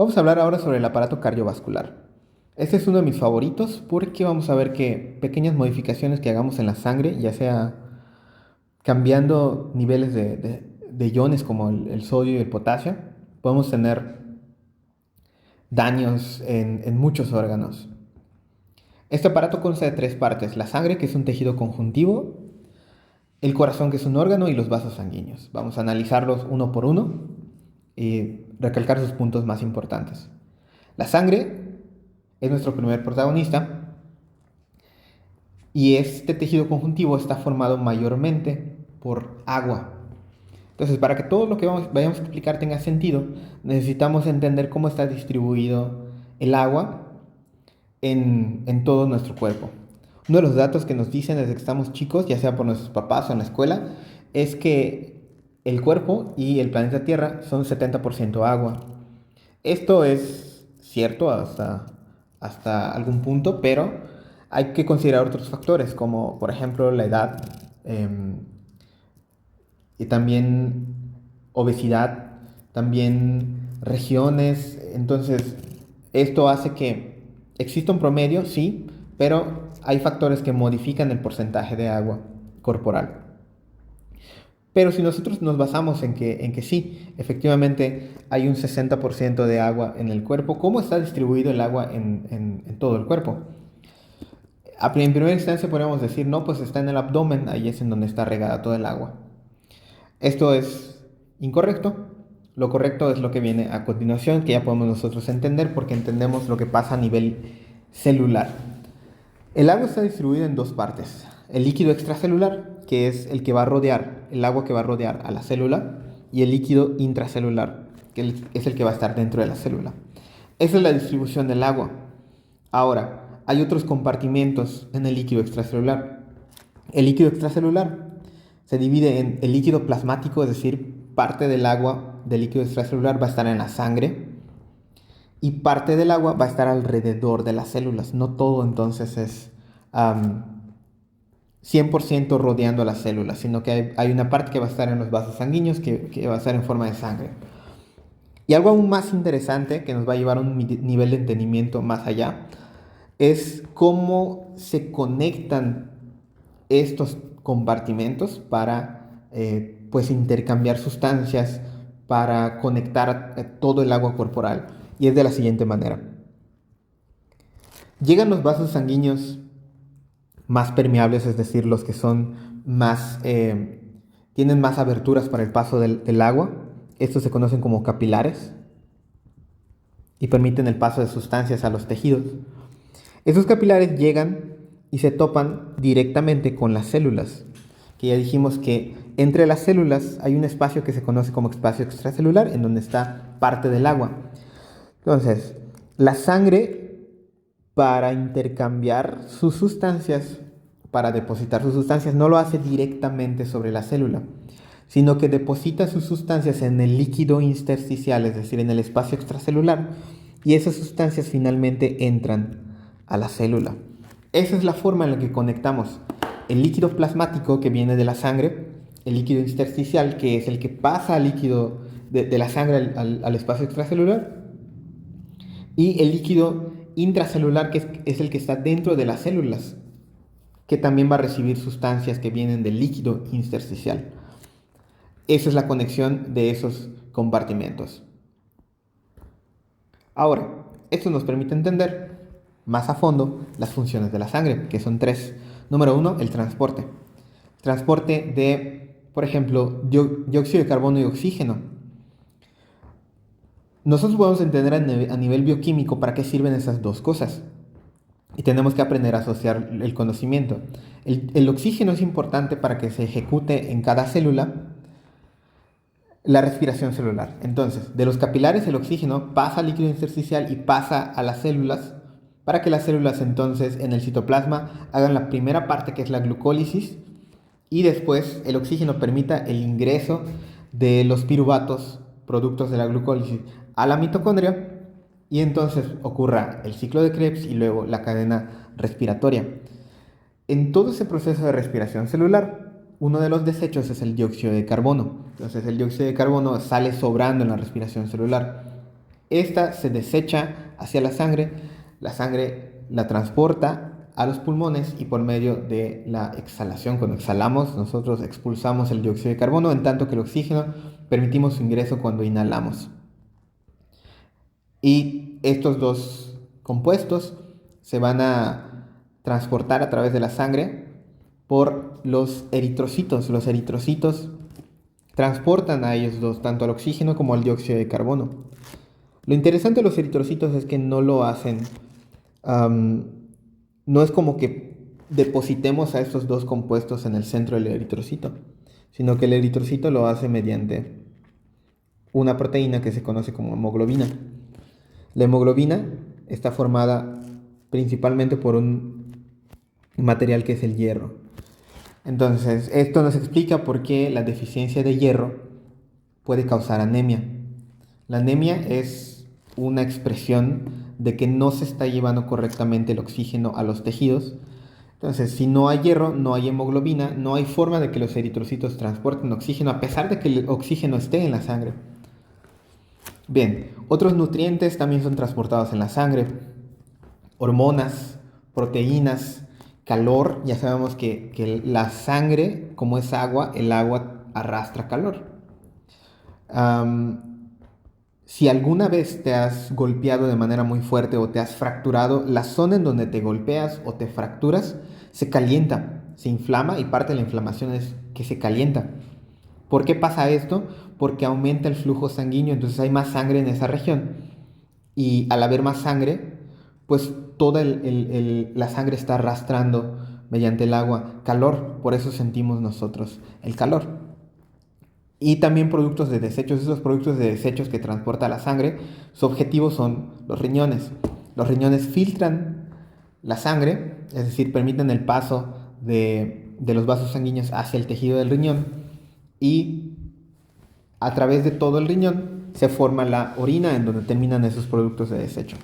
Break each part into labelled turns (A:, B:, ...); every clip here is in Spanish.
A: Vamos a hablar ahora sobre el aparato cardiovascular. Este es uno de mis favoritos porque vamos a ver que pequeñas modificaciones que hagamos en la sangre, ya sea cambiando niveles de iones como el sodio y el potasio, podemos tener daños en muchos órganos. Este aparato consta de tres partes: la sangre, que es un tejido conjuntivo, el corazón, que es un órgano, y los vasos sanguíneos. Vamos a analizarlos uno por uno y recalcar sus puntos más importantes. La sangre es nuestro primer protagonista y este tejido conjuntivo está formado mayormente por agua. Entonces, para que todo lo que vayamos a explicar tenga sentido, necesitamos entender cómo está distribuido el agua en todo nuestro cuerpo. Uno de los datos que nos dicen desde que estamos chicos, ya sea por nuestros papás o en la escuela, es que el cuerpo y el planeta Tierra son 70% agua. Esto es cierto hasta algún punto, pero hay que considerar otros factores, como por ejemplo la edad, y también obesidad, también regiones. Entonces, esto hace que exista un promedio, sí, pero hay factores que modifican el porcentaje de agua corporal. Pero si nosotros nos basamos en que sí, efectivamente hay un 60% de agua en el cuerpo, ¿cómo está distribuido el agua en todo el cuerpo? En primera instancia podríamos decir, no, pues está en el abdomen, ahí es en donde está regada toda el agua. Esto es incorrecto. Lo correcto es lo que viene a continuación, que ya podemos nosotros entender porque entendemos lo que pasa a nivel celular. El agua está distribuida en dos partes: el líquido extracelular, que es el que va a rodear, el agua que va a rodear a la célula, y el líquido intracelular, que es el que va a estar dentro de la célula. Esa es la distribución del agua. Ahora, hay otros compartimentos en el líquido extracelular. El líquido extracelular se divide en el líquido plasmático, es decir, parte del agua del líquido extracelular va a estar en la sangre, y parte del agua va a estar alrededor de las células. No todo entonces es 100% rodeando las células, sino que hay una parte que va a estar en los vasos sanguíneos que va a estar en forma de sangre. Y algo aún más interesante que nos va a llevar a un nivel de entendimiento más allá es cómo se conectan estos compartimentos para pues intercambiar sustancias, para conectar todo el agua corporal. Y es de la siguiente manera: llegan los vasos sanguíneos más permeables, es decir, los que son más, tienen más aberturas para el paso del agua. Estos se conocen como capilares y permiten el paso de sustancias a los tejidos. Esos capilares llegan y se topan directamente con las células, que ya dijimos que entre las células hay un espacio que se conoce como espacio extracelular, en donde está parte del agua. Entonces, la sangre, para intercambiar sus sustancias, para depositar sus sustancias, no lo hace directamente sobre la célula, sino que deposita sus sustancias en el líquido intersticial, es decir, en el espacio extracelular, y esas sustancias finalmente entran a la célula. Esa es la forma en la que conectamos el líquido plasmático, que viene de la sangre, el líquido intersticial, que es el que pasa al líquido de la sangre al espacio extracelular, y el líquido intracelular, que es el que está dentro de las células, que también va a recibir sustancias que vienen del líquido intersticial. Esa es la conexión de esos compartimentos. Ahora, esto nos permite entender más a fondo las funciones de la sangre, que son tres. Número uno, el transporte. Transporte de, por ejemplo, dióxido de carbono y oxígeno. Nosotros podemos entender a nivel bioquímico para qué sirven esas dos cosas. Y tenemos que aprender a asociar el conocimiento. El oxígeno es importante para que se ejecute en cada célula la respiración celular. Entonces, de los capilares el oxígeno pasa al líquido intersticial y pasa a las células, para que las células entonces en el citoplasma hagan la primera parte, que es la glucólisis, y después el oxígeno permita el ingreso de los piruvatos, productos de la glucólisis, a la mitocondria, y entonces ocurra el ciclo de Krebs y luego la cadena respiratoria. En todo ese proceso de respiración celular, uno de los desechos es el dióxido de carbono. Entonces el dióxido de carbono sale sobrando en la respiración celular. Esta se desecha hacia la sangre la transporta a los pulmones y por medio de la exhalación, cuando exhalamos, nosotros expulsamos el dióxido de carbono, en tanto que el oxígeno permitimos su ingreso cuando inhalamos. Y estos dos compuestos se van a transportar a través de la sangre por los eritrocitos. Los eritrocitos transportan a ellos dos, tanto al oxígeno como al dióxido de carbono. Lo interesante de los eritrocitos es que no lo hacen, no es como que depositemos a estos dos compuestos en el centro del eritrocito, sino que el eritrocito lo hace mediante una proteína que se conoce como hemoglobina. La hemoglobina está formada principalmente por un material que es el hierro. Entonces, esto nos explica por qué la deficiencia de hierro puede causar anemia. La anemia es una expresión de que no se está llevando correctamente el oxígeno a los tejidos. Entonces, si no hay hierro, no hay hemoglobina, no hay forma de que los eritrocitos transporten oxígeno a pesar de que el oxígeno esté en la sangre. Bien, otros nutrientes también son transportados en la sangre. Hormonas, proteínas, calor. Ya sabemos que la sangre, como es agua, el agua arrastra calor. Si alguna vez te has golpeado de manera muy fuerte o te has fracturado, la zona en donde te golpeas o te fracturas se calienta, se inflama y parte de la inflamación es que se calienta. ¿Por qué pasa esto? Porque aumenta el flujo sanguíneo, entonces hay más sangre en esa región. Y al haber más sangre, pues toda la sangre está arrastrando mediante el agua calor, por eso sentimos nosotros el calor. Y también productos de desechos, esos productos de desechos que transporta la sangre, su objetivo son los riñones. Los riñones filtran la sangre, es decir, permiten el paso de los vasos sanguíneos hacia el tejido del riñón y a través de todo el riñón se forma la orina en donde terminan esos productos de desecho.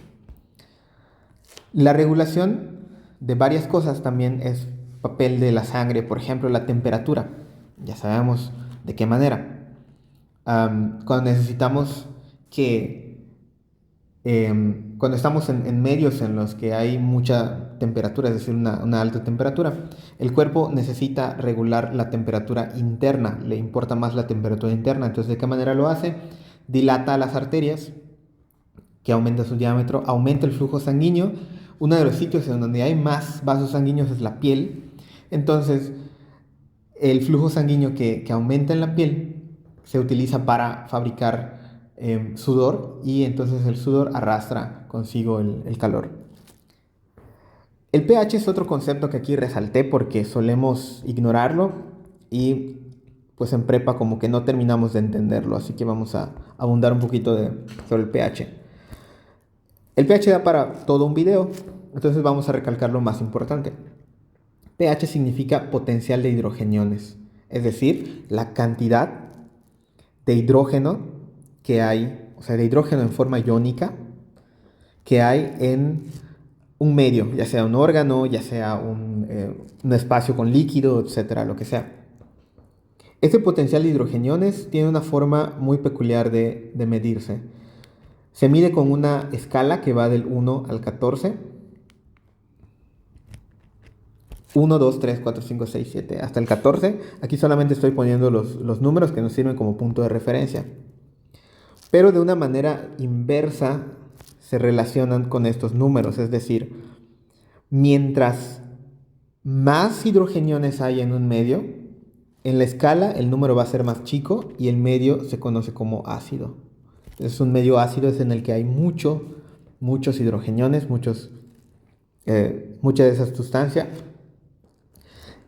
A: La regulación de varias cosas también es papel de la sangre, por ejemplo, la temperatura. Ya sabemos de qué manera. Cuando necesitamos cuando estamos en medios en los que hay mucha temperatura, es decir, una alta temperatura, el cuerpo necesita regular la temperatura interna, le importa más la temperatura interna. Entonces, ¿de qué manera lo hace? Dilata las arterias, que aumenta su diámetro, aumenta el flujo sanguíneo. Uno de los sitios en donde hay más vasos sanguíneos es la piel. Entonces, el flujo sanguíneo que aumenta en la piel se utiliza para fabricar sudor y entonces el sudor arrastra consigo el calor. El pH es otro concepto que aquí resalté porque solemos ignorarlo y pues en prepa como que no terminamos de entenderlo, así que vamos a abundar un poquito sobre el pH. El pH da para todo un video, entonces vamos a recalcar lo más importante. pH significa potencial de hidrogeniones, es decir, la cantidad de hidrógeno que hay, o sea, de hidrógeno en forma iónica que hay en un medio, ya sea un órgano, ya sea un espacio con líquido, etcétera, lo que sea. Este potencial de hidrogeniones tiene una forma muy peculiar de medirse. Se mide con una escala que va del 1 al 14. 1, 2, 3, 4, 5, 6, 7, hasta el 14. Aquí solamente estoy poniendo los números que nos sirven como punto de referencia. Pero de una manera inversa se relacionan con estos números. Es decir, mientras más hidrogeniones hay en un medio, en la escala el número va a ser más chico y el medio se conoce como ácido. Entonces un medio ácido es en el que hay muchos hidrogeniones, mucha de esa sustancia.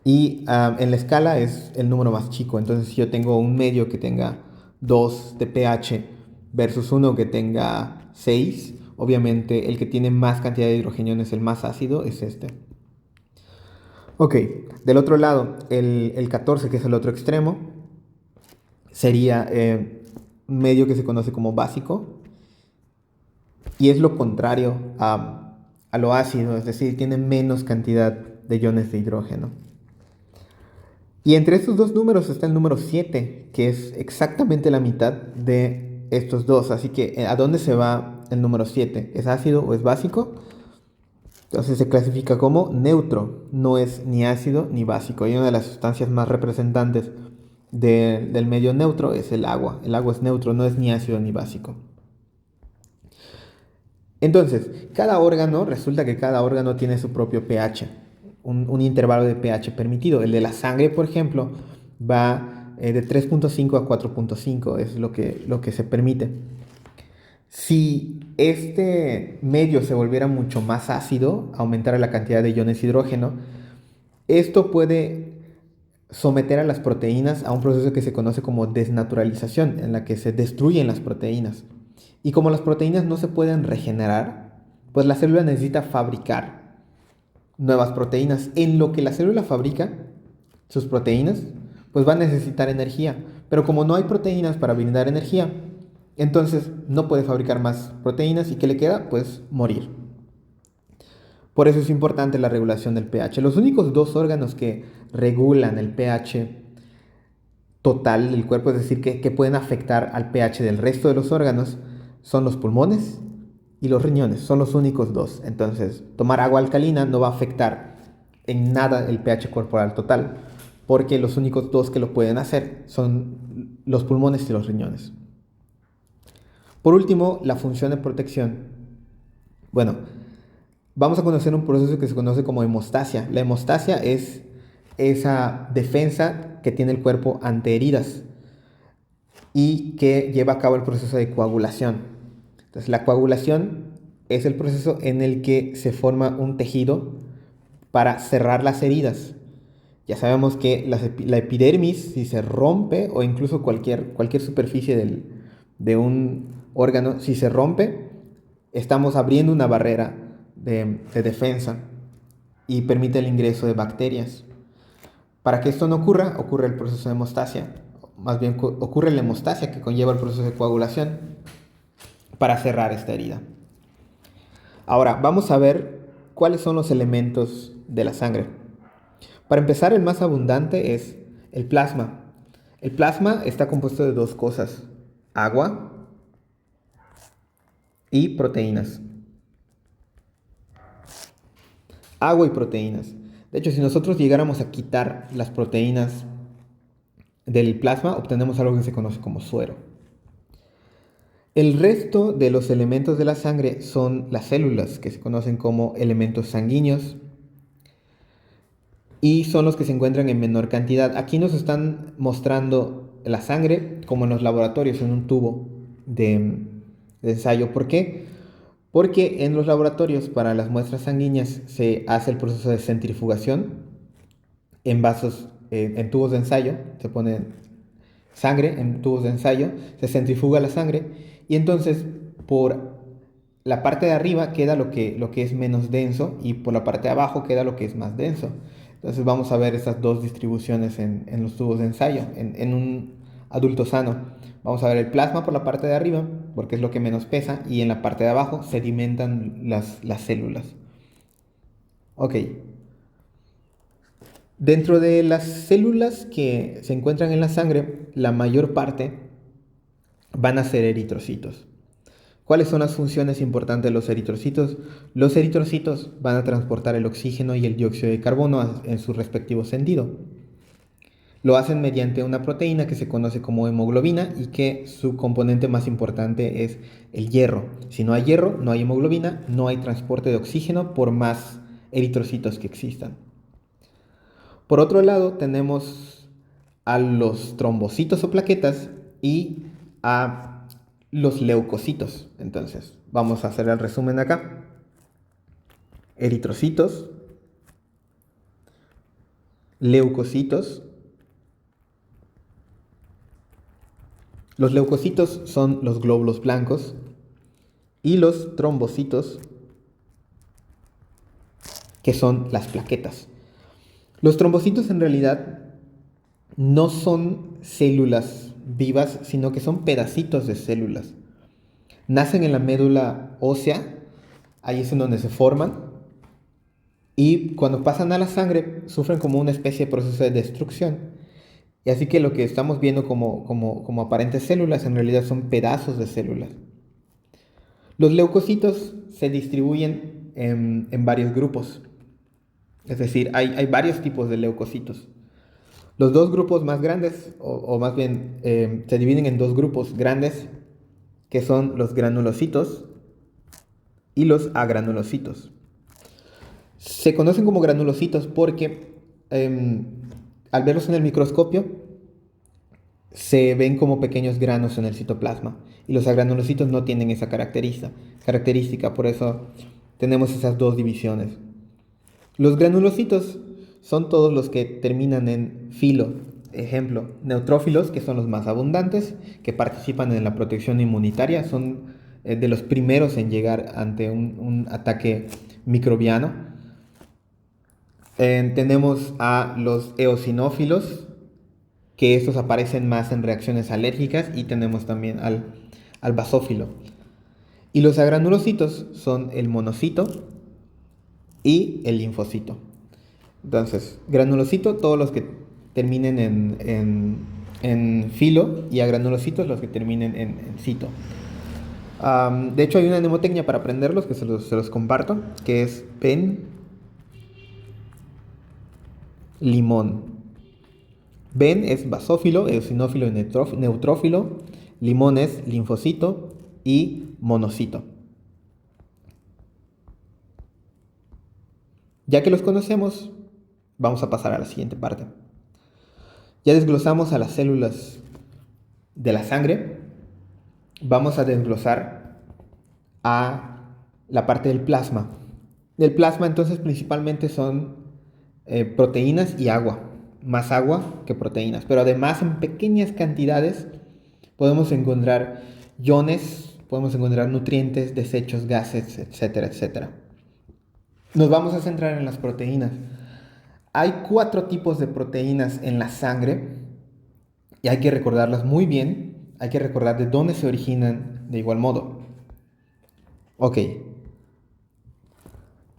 A: Y en la escala es el número más chico. Entonces si yo tengo un medio que tenga 2 de pH versus uno que tenga 6, obviamente el que tiene más cantidad de hidrogeniones, el más ácido, es este. Ok, del otro lado, el 14, que es el otro extremo, sería un medio que se conoce como básico. Y es lo contrario a lo ácido, es decir, tiene menos cantidad de iones de hidrógeno. Y entre estos dos números está el número 7, que es exactamente la mitad de estos dos. Así que, ¿a dónde se va el número 7. ¿Es ácido o es básico? Entonces se clasifica como neutro, no es ni ácido ni básico. Y una de las sustancias más representantes del medio neutro es el agua. El agua es neutro, no es ni ácido ni básico. Entonces, resulta que cada órgano tiene su propio pH, un intervalo de pH permitido. El de la sangre, por ejemplo, va de 3.5 a 4.5, es lo que se permite. Si este medio se volviera mucho más ácido, aumentara la cantidad de iones hidrógeno, esto puede someter a las proteínas a un proceso que se conoce como desnaturalización, en la que se destruyen las proteínas. Y como las proteínas no se pueden regenerar, pues la célula necesita fabricar nuevas proteínas. En lo que la célula fabrica sus proteínas, pues va a necesitar energía. Pero como no hay proteínas para brindar energía, entonces no puede fabricar más proteínas y ¿qué le queda? Pues morir. Por eso es importante la regulación del pH. Los únicos dos órganos que regulan el pH total del cuerpo, es decir, que pueden afectar al pH del resto de los órganos, son los pulmones y los riñones. Son los únicos dos. Entonces, tomar agua alcalina no va a afectar en nada el pH corporal total, porque los únicos dos que lo pueden hacer son los pulmones y los riñones. Por último, la función de protección. Bueno, vamos a conocer un proceso que se conoce como hemostasia. La hemostasia es esa defensa que tiene el cuerpo ante heridas y que lleva a cabo el proceso de coagulación. Entonces, la coagulación es el proceso en el que se forma un tejido para cerrar las heridas. Ya sabemos que la epidermis, si se rompe, o incluso cualquier superficie de un órgano, si se rompe, estamos abriendo una barrera de defensa y permite el ingreso de bacterias. Para que esto no ocurra, ocurre el proceso de hemostasia. Más bien ocurre la hemostasia que conlleva el proceso de coagulación para cerrar esta herida. Ahora, vamos a ver cuáles son los elementos de la sangre. Para empezar, el más abundante es el plasma. El plasma está compuesto de dos cosas: agua y proteínas. Agua y proteínas. De hecho, si nosotros llegáramos a quitar las proteínas del plasma, obtenemos algo que se conoce como suero. El resto de los elementos de la sangre son las células, que se conocen como elementos sanguíneos, y son los que se encuentran en menor cantidad. Aquí nos están mostrando la sangre como en los laboratorios, en un tubo de ensayo. ¿Por qué? Porque en los laboratorios para las muestras sanguíneas se hace el proceso de centrifugación en vasos, en tubos de ensayo. Se pone sangre en tubos de ensayo, se centrifuga la sangre y entonces por la parte de arriba queda lo que es menos denso y por la parte de abajo queda lo que es más denso. Entonces vamos a ver estas dos distribuciones en los tubos de ensayo, en un adulto sano. Vamos a ver el plasma por la parte de arriba, porque es lo que menos pesa, y en la parte de abajo sedimentan las células. Ok. Dentro de las células que se encuentran en la sangre, la mayor parte van a ser eritrocitos. ¿Cuáles son las funciones importantes de los eritrocitos? Los eritrocitos van a transportar el oxígeno y el dióxido de carbono en su respectivo sentido. Lo hacen mediante una proteína que se conoce como hemoglobina y que su componente más importante es el hierro. Si no hay hierro, no hay hemoglobina, no hay transporte de oxígeno por más eritrocitos que existan. Por otro lado, tenemos a los trombocitos o plaquetas y a los leucocitos. Entonces, vamos a hacer el resumen acá. Eritrocitos, leucocitos. Los leucocitos son los glóbulos blancos y los trombocitos, que son las plaquetas. Los trombocitos en realidad no son células vivas, sino que son pedacitos de células. Nacen en la médula ósea, ahí es en donde se forman, y cuando pasan a la sangre sufren como una especie de proceso de destrucción. Y así que lo que estamos viendo como aparentes células en realidad son pedazos de células. Los leucocitos se distribuyen en varios grupos, es decir, hay varios tipos de leucocitos. Los dos grupos más grandes, o más bien se dividen en dos grupos grandes, que son los granulocitos y los agranulocitos. Se conocen como granulocitos porque al verlos en el microscopio se ven como pequeños granos en el citoplasma y los agranulocitos no tienen esa característica, por eso tenemos esas dos divisiones. Los granulocitos son todos los que terminan en filo, ejemplo, neutrófilos, que son los más abundantes, que participan en la protección inmunitaria, son de los primeros en llegar ante un ataque microbiano. Tenemos a los eosinófilos, que estos aparecen más en reacciones alérgicas, y tenemos también al basófilo. Y los agranulocitos son el monocito y el linfocito. Entonces, granulocito, todos los que terminen en filo, y agranulocitos los que terminen en cito. De hecho, hay una mnemotecnia para aprenderlos que se los comparto, que es pen, limón. Ben es basófilo, eosinófilo y neutrófilo. Limón es linfocito y monocito. Ya que los conocemos, vamos a pasar a la siguiente parte. Ya desglosamos a las células de la sangre. Vamos a desglosar a la parte del plasma. Del plasma entonces principalmente son proteínas y agua. Más agua que proteínas. Pero además en pequeñas cantidades podemos encontrar iones, podemos encontrar nutrientes, desechos, gases, etcétera, etcétera. Nos vamos a centrar en las proteínas. Hay 4 tipos de proteínas en la sangre y hay que recordarlas muy bien. Hay que recordar de dónde se originan de igual modo. Ok.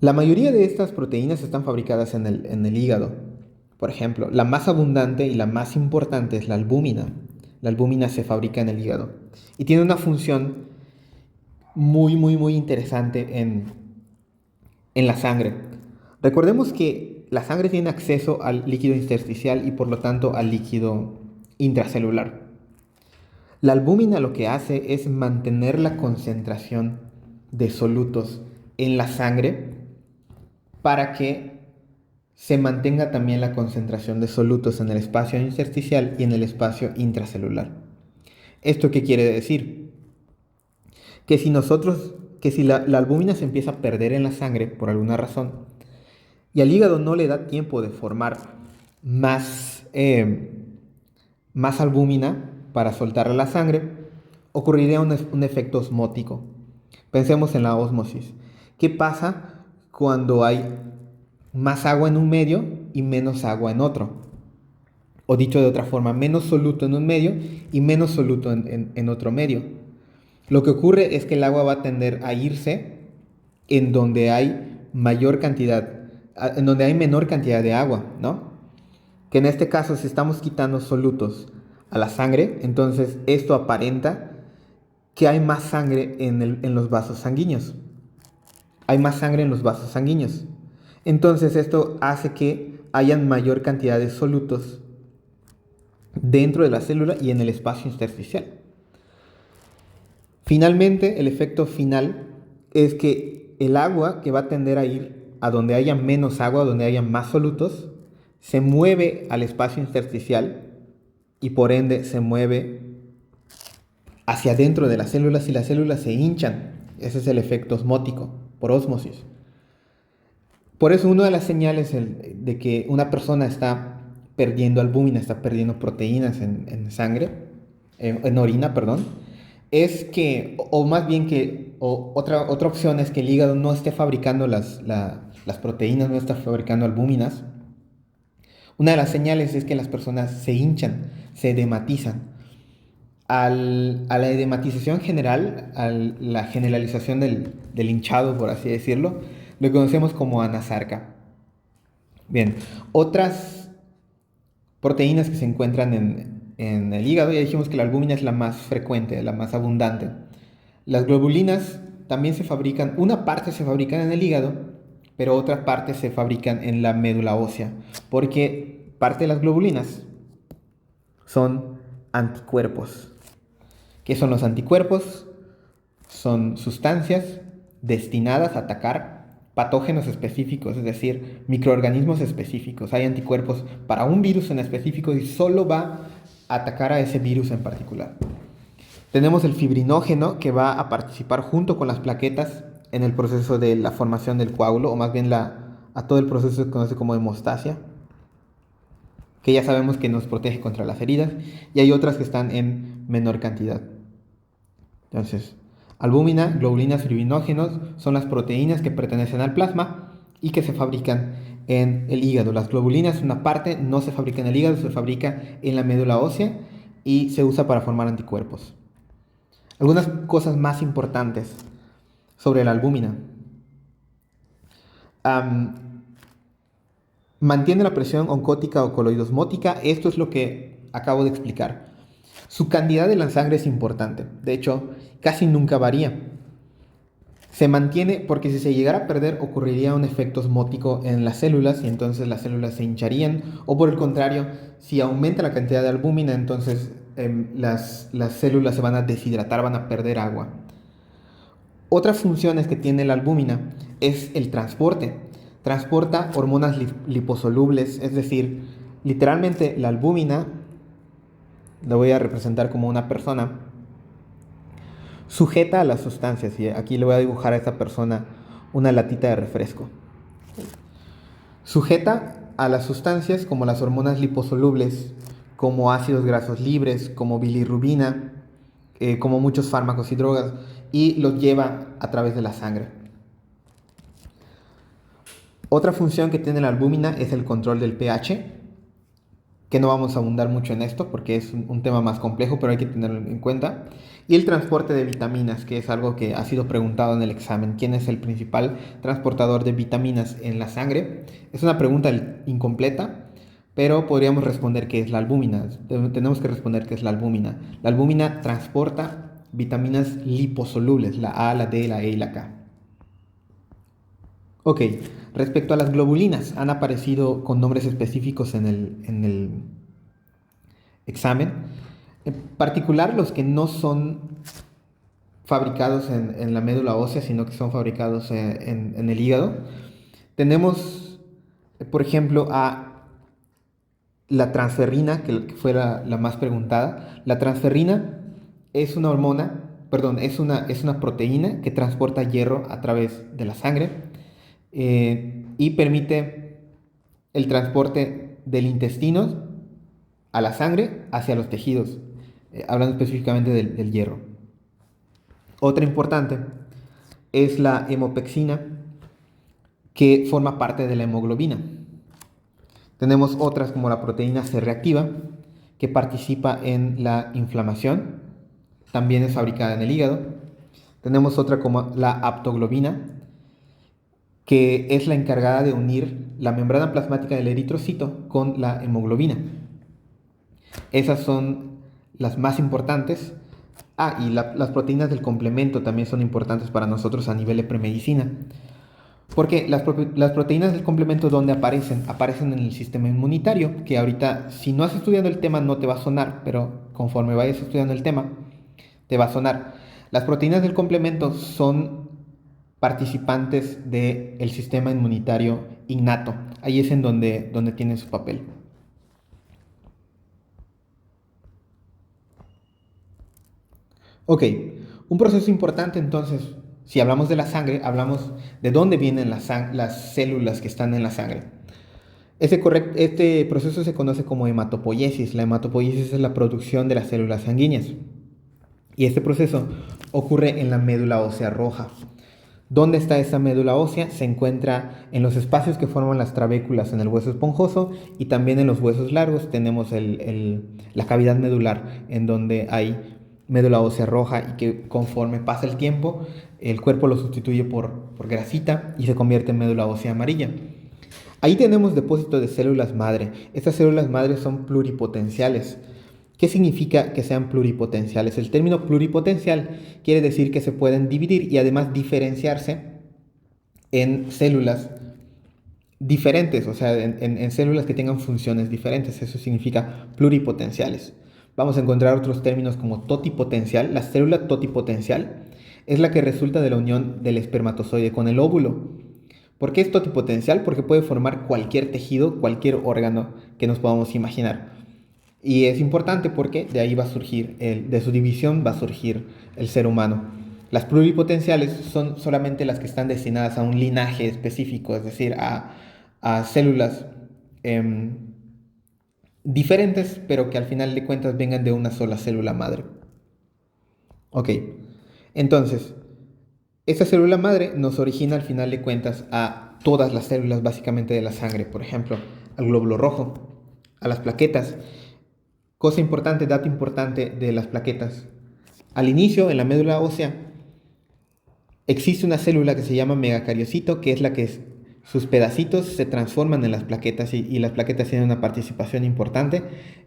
A: La mayoría de estas proteínas están fabricadas en el hígado. Por ejemplo, la más abundante y la más importante es la albúmina. La albúmina se fabrica en el hígado y tiene una función muy, muy, muy interesante en la sangre. Recordemos que la sangre tiene acceso al líquido intersticial y por lo tanto al líquido intracelular. La albúmina lo que hace es mantener la concentración de solutos en la sangre para que se mantenga también la concentración de solutos en el espacio intersticial y en el espacio intracelular. ¿Esto qué quiere decir? Que si la albúmina se empieza a perder en la sangre por alguna razón y al hígado no le da tiempo de formar más albúmina para soltarla a la sangre, ocurriría un efecto osmótico. Pensemos en la ósmosis. ¿Qué pasa cuando hay más agua en un medio y menos agua en otro? O dicho de otra forma, menos soluto en un medio y menos soluto en otro medio. Lo que ocurre es que el agua va a tender a irse en donde hay en donde hay menor cantidad de agua, ¿no? Que en este caso, si estamos quitando solutos a la sangre, entonces esto aparenta que hay más sangre en los vasos sanguíneos. Hay más sangre en los vasos sanguíneos. Entonces esto hace que hayan mayor cantidad de solutos dentro de la célula y en el espacio intersticial. Finalmente, el efecto final es que el agua que va a tender a ir a donde haya menos agua, donde haya más solutos, se mueve al espacio intersticial y por ende se mueve hacia adentro de las células y las células se hinchan. Ese es el efecto osmótico, por ósmosis. Por eso una de las señales de que una persona está perdiendo albúmina, está perdiendo proteínas en sangre, en orina, perdón, es que, o más bien que, otra opción es que el hígado no esté fabricando las proteínas, no está fabricando albúminas. Una de las señales es que las personas se hinchan, se edematizan. A la edematización general, a la generalización del hinchado, por así decirlo, lo conocemos como anasarca. Bien, otras proteínas que se encuentran en el hígado, ya dijimos que la albúmina es la más frecuente, la más abundante. Las globulinas también se fabrican, una parte se fabrican en el hígado, pero otra parte se fabrican en la médula ósea, porque parte de las globulinas son anticuerpos. ¿Qué son los anticuerpos? Son sustancias destinadas a atacar patógenos específicos, es decir, microorganismos específicos. Hay anticuerpos para un virus en específico y solo va a atacar a ese virus en particular. Tenemos el fibrinógeno que va a participar junto con las plaquetas en el proceso de la formación del coágulo, o más bien a todo el proceso que se conoce como hemostasia, que ya sabemos que nos protege contra las heridas, y hay otras que están en menor cantidad. Entonces, albúmina, globulinas, fibrinógenos son las proteínas que pertenecen al plasma y que se fabrican en el hígado. Las globulinas, una parte, no se fabrica en el hígado, se fabrica en la médula ósea y se usa para formar anticuerpos. Algunas cosas más importantes sobre la albúmina. Mantiene la presión oncótica o coloidosmótica. Esto es lo que acabo de explicar. Su cantidad en la sangre es importante. De hecho, casi nunca varía. Se mantiene porque si se llegara a perder ocurriría un efecto osmótico en las células y entonces las células se hincharían. O por el contrario, si aumenta la cantidad de albúmina, entonces las células se van a deshidratar, van a perder agua. Otras funciones que tiene la albúmina es el transporte. Transporta hormonas liposolubles, es decir, literalmente la albúmina, la voy a representar como una persona, sujeta a las sustancias. Y aquí le voy a dibujar a esta persona una latita de refresco. Sujeta a las sustancias como las hormonas liposolubles, como ácidos grasos libres, como bilirrubina, como muchos fármacos y drogas, y los lleva a través de la sangre. Otra función que tiene la albúmina es el control del pH, que no vamos a abundar mucho en esto porque es un tema más complejo, pero hay que tenerlo en cuenta. Y el transporte de vitaminas, que es algo que ha sido preguntado en el examen. ¿Quién es el principal transportador de vitaminas en la sangre? Es una pregunta incompleta, pero podríamos responder que es la albúmina. Tenemos que responder que es la albúmina. La albúmina transporta vitaminas liposolubles, la A, la D, la E y la K. Ok, respecto a las globulinas, han aparecido con nombres específicos en el examen. En particular, los que no son fabricados en la médula ósea, sino que son fabricados en el hígado. Tenemos, por ejemplo, a la transferrina, que fue la más preguntada. La transferrina es una hormona, perdón, es una proteína que transporta hierro a través de la sangre. Y permite el transporte del intestino a la sangre hacia los tejidos, hablando específicamente del hierro. Otra importante es la hemopexina, que forma parte de la hemoglobina. Tenemos otras como la proteína C reactiva, que participa en la inflamación, también es fabricada en el hígado. Tenemos otra como la aptoglobina, que es la encargada de unir la membrana plasmática del eritrocito con la hemoglobina. Esas son las más importantes. Y las proteínas del complemento también son importantes para nosotros a nivel de premedicina. Porque las proteínas del complemento, ¿dónde aparecen? Aparecen en el sistema inmunitario, que ahorita, si no has estudiado el tema, no te va a sonar, pero conforme vayas estudiando el tema, te va a sonar. Las proteínas del complemento son participantes del sistema inmunitario innato. Ahí es en donde tienen su papel. Ok, un proceso importante entonces, si hablamos de la sangre, hablamos de dónde vienen las células que están en la sangre. Este proceso se conoce como hematopoiesis. La hematopoiesis es la producción de las células sanguíneas. Y este proceso ocurre en la médula ósea roja. ¿Dónde está esa médula ósea? Se encuentra en los espacios que forman las trabéculas en el hueso esponjoso y también en los huesos largos tenemos la cavidad medular, en donde hay médula ósea roja y que conforme pasa el tiempo el cuerpo lo sustituye por grasita y se convierte en médula ósea amarilla. Ahí tenemos depósito de células madre. Estas células madre son pluripotenciales, ¿Qué significa que sean pluripotenciales? El término pluripotencial quiere decir que se pueden dividir y además diferenciarse en células diferentes, o sea, en células que tengan funciones diferentes. Eso significa pluripotenciales. Vamos a encontrar otros términos como totipotencial. La célula totipotencial es la que resulta de la unión del espermatozoide con el óvulo. ¿Por qué es totipotencial? Porque puede formar cualquier tejido, cualquier órgano que nos podamos imaginar. Y es importante porque de ahí va a surgir, de su división va a surgir el ser humano. Las pluripotenciales son solamente las que están destinadas a un linaje específico, es decir, a células diferentes, pero que al final de cuentas vengan de una sola célula madre. Ok, entonces, esta célula madre nos origina al final de cuentas a todas las células básicamente de la sangre, por ejemplo, al glóbulo rojo, a las plaquetas. Cosa importante, dato importante de las plaquetas. Al inicio, en la médula ósea, existe una célula que se llama megacariocito, que es la que sus pedacitos se transforman en las plaquetas y las plaquetas tienen una participación importante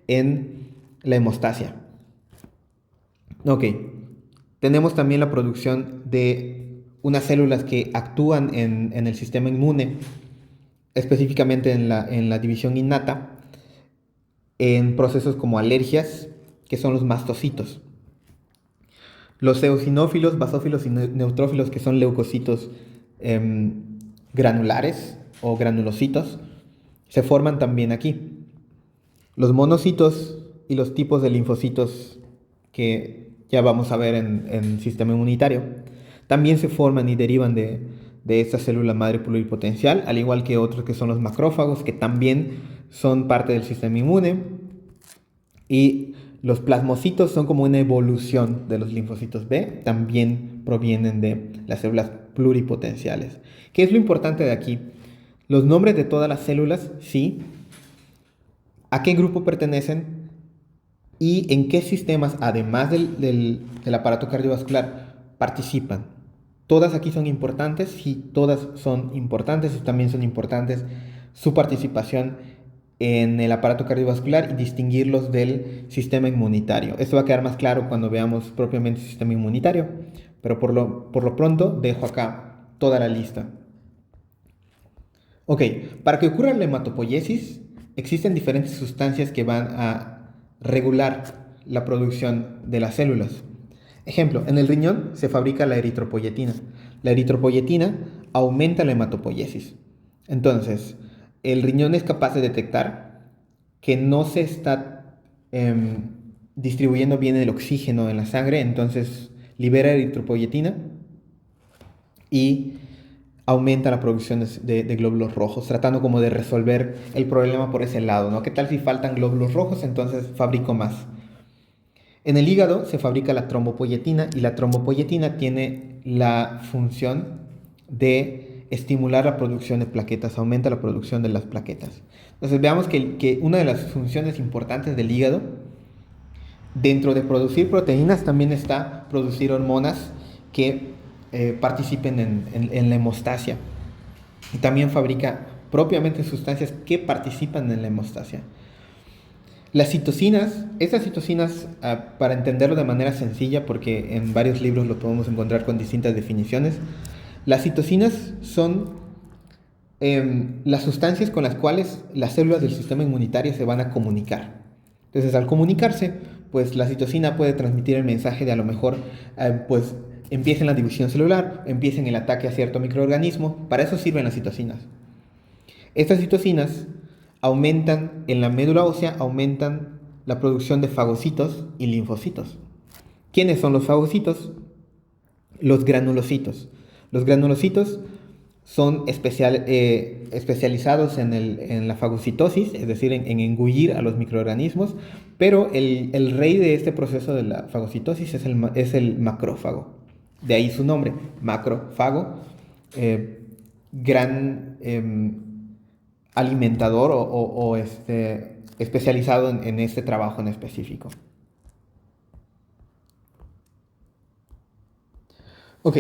A: en la hemostasia. Ok, tenemos también la producción de unas células que actúan en el sistema inmune, específicamente en la división innata, en procesos como alergias, que son los mastocitos. Los eosinófilos, basófilos y neutrófilos, que son leucocitos granulares o granulocitos, se forman también aquí. Los monocitos y los tipos de linfocitos que ya vamos a ver en el sistema inmunitario también se forman y derivan de esta célula madre pluripotencial, al igual que otros que son los macrófagos, que también son parte del sistema inmune. Y los plasmocitos son como una evolución de los linfocitos B, también provienen de las células pluripotenciales. ¿Qué es lo importante de aquí? Los nombres de todas las células, sí, a qué grupo pertenecen y en qué sistemas, además del aparato cardiovascular, participan. Todas aquí son importantes, sí, todas son importantes y también son importantes su participación en el aparato cardiovascular y distinguirlos del sistema inmunitario. Esto va a quedar más claro cuando veamos propiamente el sistema inmunitario, pero por lo pronto dejo acá toda la lista. Ok, para que ocurra la hematopoiesis existen diferentes sustancias que van a regular la producción de las células. Ejemplo, en el riñón se fabrica la eritropoyetina. La eritropoyetina aumenta la hematopoiesis. Entonces, el riñón es capaz de detectar que no se está distribuyendo bien el oxígeno en la sangre, entonces libera eritropoyetina y aumenta la producción de glóbulos rojos, tratando como de resolver el problema por ese lado, ¿no? ¿Qué tal si faltan glóbulos rojos? Entonces fabrico más. En el hígado se fabrica la trombopoyetina y la trombopoyetina tiene la función de estimular la producción de plaquetas, aumenta la producción de las plaquetas. Entonces veamos que una de las funciones importantes del hígado, dentro de producir proteínas, también está producir hormonas que participen en la hemostasia. Y también fabrica propiamente sustancias que participan en la hemostasia. Las citocinas, estas citocinas, para entenderlo de manera sencilla, porque en varios libros lo podemos encontrar con distintas definiciones, las citocinas son las sustancias con las cuales las células del sistema inmunitario se van a comunicar. Entonces, al comunicarse, pues la citocina puede transmitir el mensaje de a lo mejor, pues empiecen la división celular, empiecen el ataque a cierto microorganismo. Para eso sirven las citocinas. Estas citocinas aumentan, en la médula ósea, aumentan la producción de fagocitos y linfocitos. ¿Quiénes son los fagocitos? Los granulocitos. Los granulocitos son especializados en la fagocitosis, es decir, en engullir a los microorganismos, pero el rey de este proceso de la fagocitosis es el macrófago. De ahí su nombre, macrófago, gran alimentador o especializado en este trabajo en específico. Ok,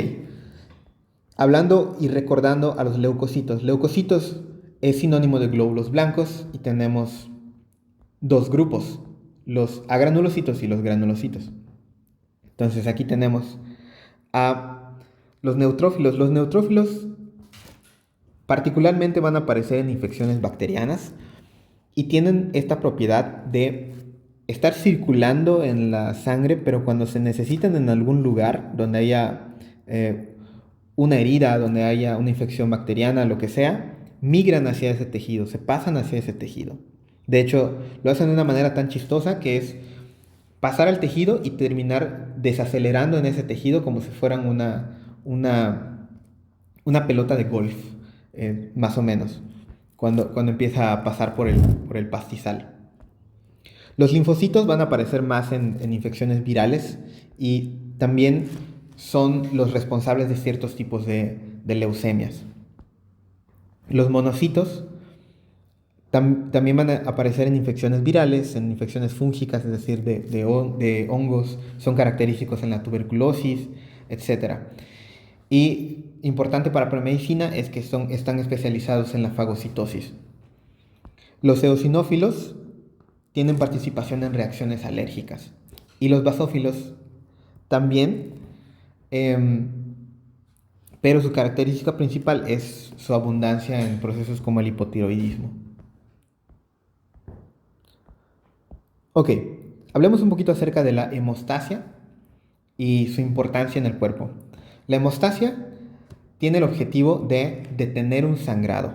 A: hablando y recordando a los leucocitos. Leucocitos es sinónimo de glóbulos blancos y tenemos dos grupos. los agranulocitos y los granulocitos. Entonces aquí tenemos a los neutrófilos. Los neutrófilos particularmente van a aparecer en infecciones bacterianas y tienen esta propiedad de estar circulando en la sangre, pero cuando se necesitan en algún lugar donde haya una herida, donde haya una infección bacteriana, lo que sea, migran hacia ese tejido, se pasan hacia ese tejido. De hecho, lo hacen de una manera tan chistosa que es pasar al tejido y terminar desacelerando en ese tejido como si fueran una pelota de golf, más o menos, cuando empieza a pasar por el pastizal. Los linfocitos van a aparecer más en infecciones virales y también son los responsables de ciertos tipos de leucemias. Los monocitos también van a aparecer en infecciones virales, en infecciones fúngicas, es decir, de hongos, son característicos en la tuberculosis, etc. Y importante para premedicina es que están especializados en la fagocitosis. Los eosinófilos tienen participación en reacciones alérgicas y los basófilos también, pero su característica principal es su abundancia en procesos como el hipotiroidismo. Ok, hablemos un poquito acerca de la hemostasia y su importancia en el cuerpo. La hemostasia tiene el objetivo de detener un sangrado.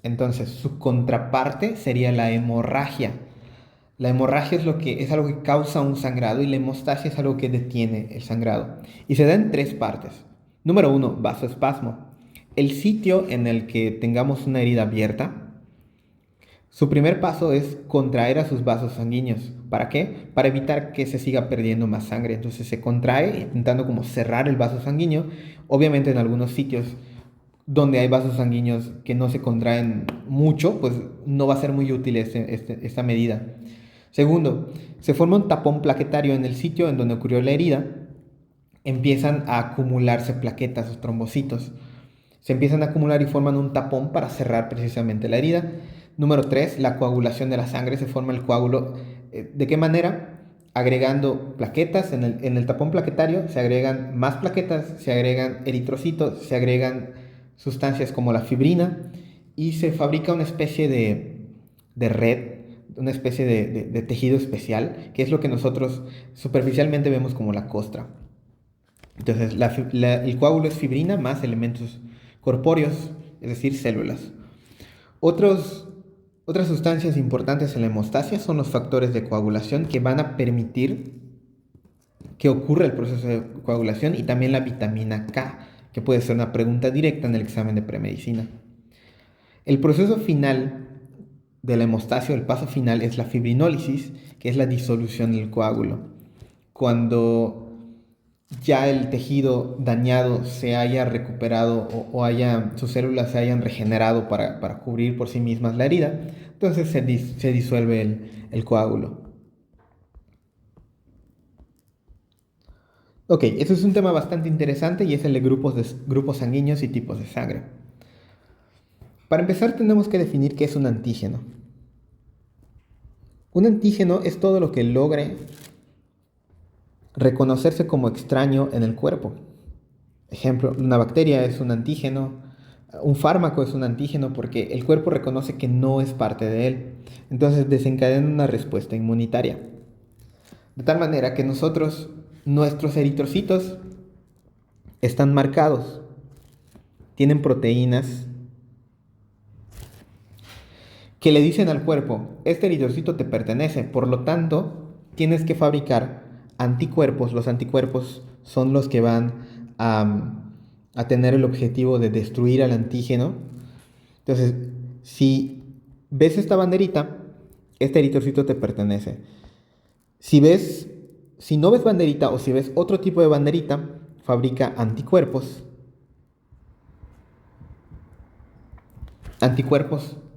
A: Entonces, su contraparte sería la hemorragia. La hemorragia es algo que causa un sangrado y la hemostasia es algo que detiene el sangrado. Y se da en tres partes. Número 1, vasoespasmo. El sitio en el que tengamos una herida abierta, su primer paso es contraer a sus vasos sanguíneos. ¿Para qué? Para evitar que se siga perdiendo más sangre. Entonces se contrae intentando como cerrar el vaso sanguíneo. Obviamente en algunos sitios donde hay vasos sanguíneos que no se contraen mucho, pues no va a ser muy útil esta medida. Segundo, se forma un tapón plaquetario en el sitio en donde ocurrió la herida. Empiezan a acumularse plaquetas o trombocitos. Se empiezan a acumular y forman un tapón para cerrar precisamente la herida. Número 3, la coagulación de la sangre. Se forma el coágulo. ¿De qué manera? Agregando plaquetas en el tapón plaquetario, se agregan más plaquetas, se agregan eritrocitos, se agregan sustancias como la fibrina y se fabrica una especie de red, una especie de tejido especial, que es lo que nosotros superficialmente vemos como la costra. Entonces, el coágulo es fibrina más elementos corpóreos, es decir, células. Otras sustancias importantes en la hemostasia son los factores de coagulación que van a permitir que ocurra el proceso de coagulación y también la vitamina K, que puede ser una pregunta directa en el examen de premedicina. El proceso final de la hemostasia, el paso final, es la fibrinólisis, que es la disolución del coágulo. Cuando ya el tejido dañado se haya recuperado o sus células se hayan regenerado para cubrir por sí mismas la herida, entonces se disuelve el coágulo. Ok, eso es un tema bastante interesante y es el de grupos sanguíneos y tipos de sangre. Para empezar tenemos que definir qué es un antígeno. Un antígeno es todo lo que logre reconocerse como extraño en el cuerpo. Ejemplo, una bacteria es un antígeno, un fármaco es un antígeno porque el cuerpo reconoce que no es parte de él. Entonces desencadena una respuesta inmunitaria. De tal manera que nuestros eritrocitos están marcados, tienen proteínas que le dicen al cuerpo, este eritrocito te pertenece, por lo tanto, tienes que fabricar anticuerpos. Los anticuerpos son los que van a tener el objetivo de destruir al antígeno. Entonces, si ves esta banderita, este eritrocito te pertenece. Si no ves banderita o si ves otro tipo de banderita, fabrica anticuerpos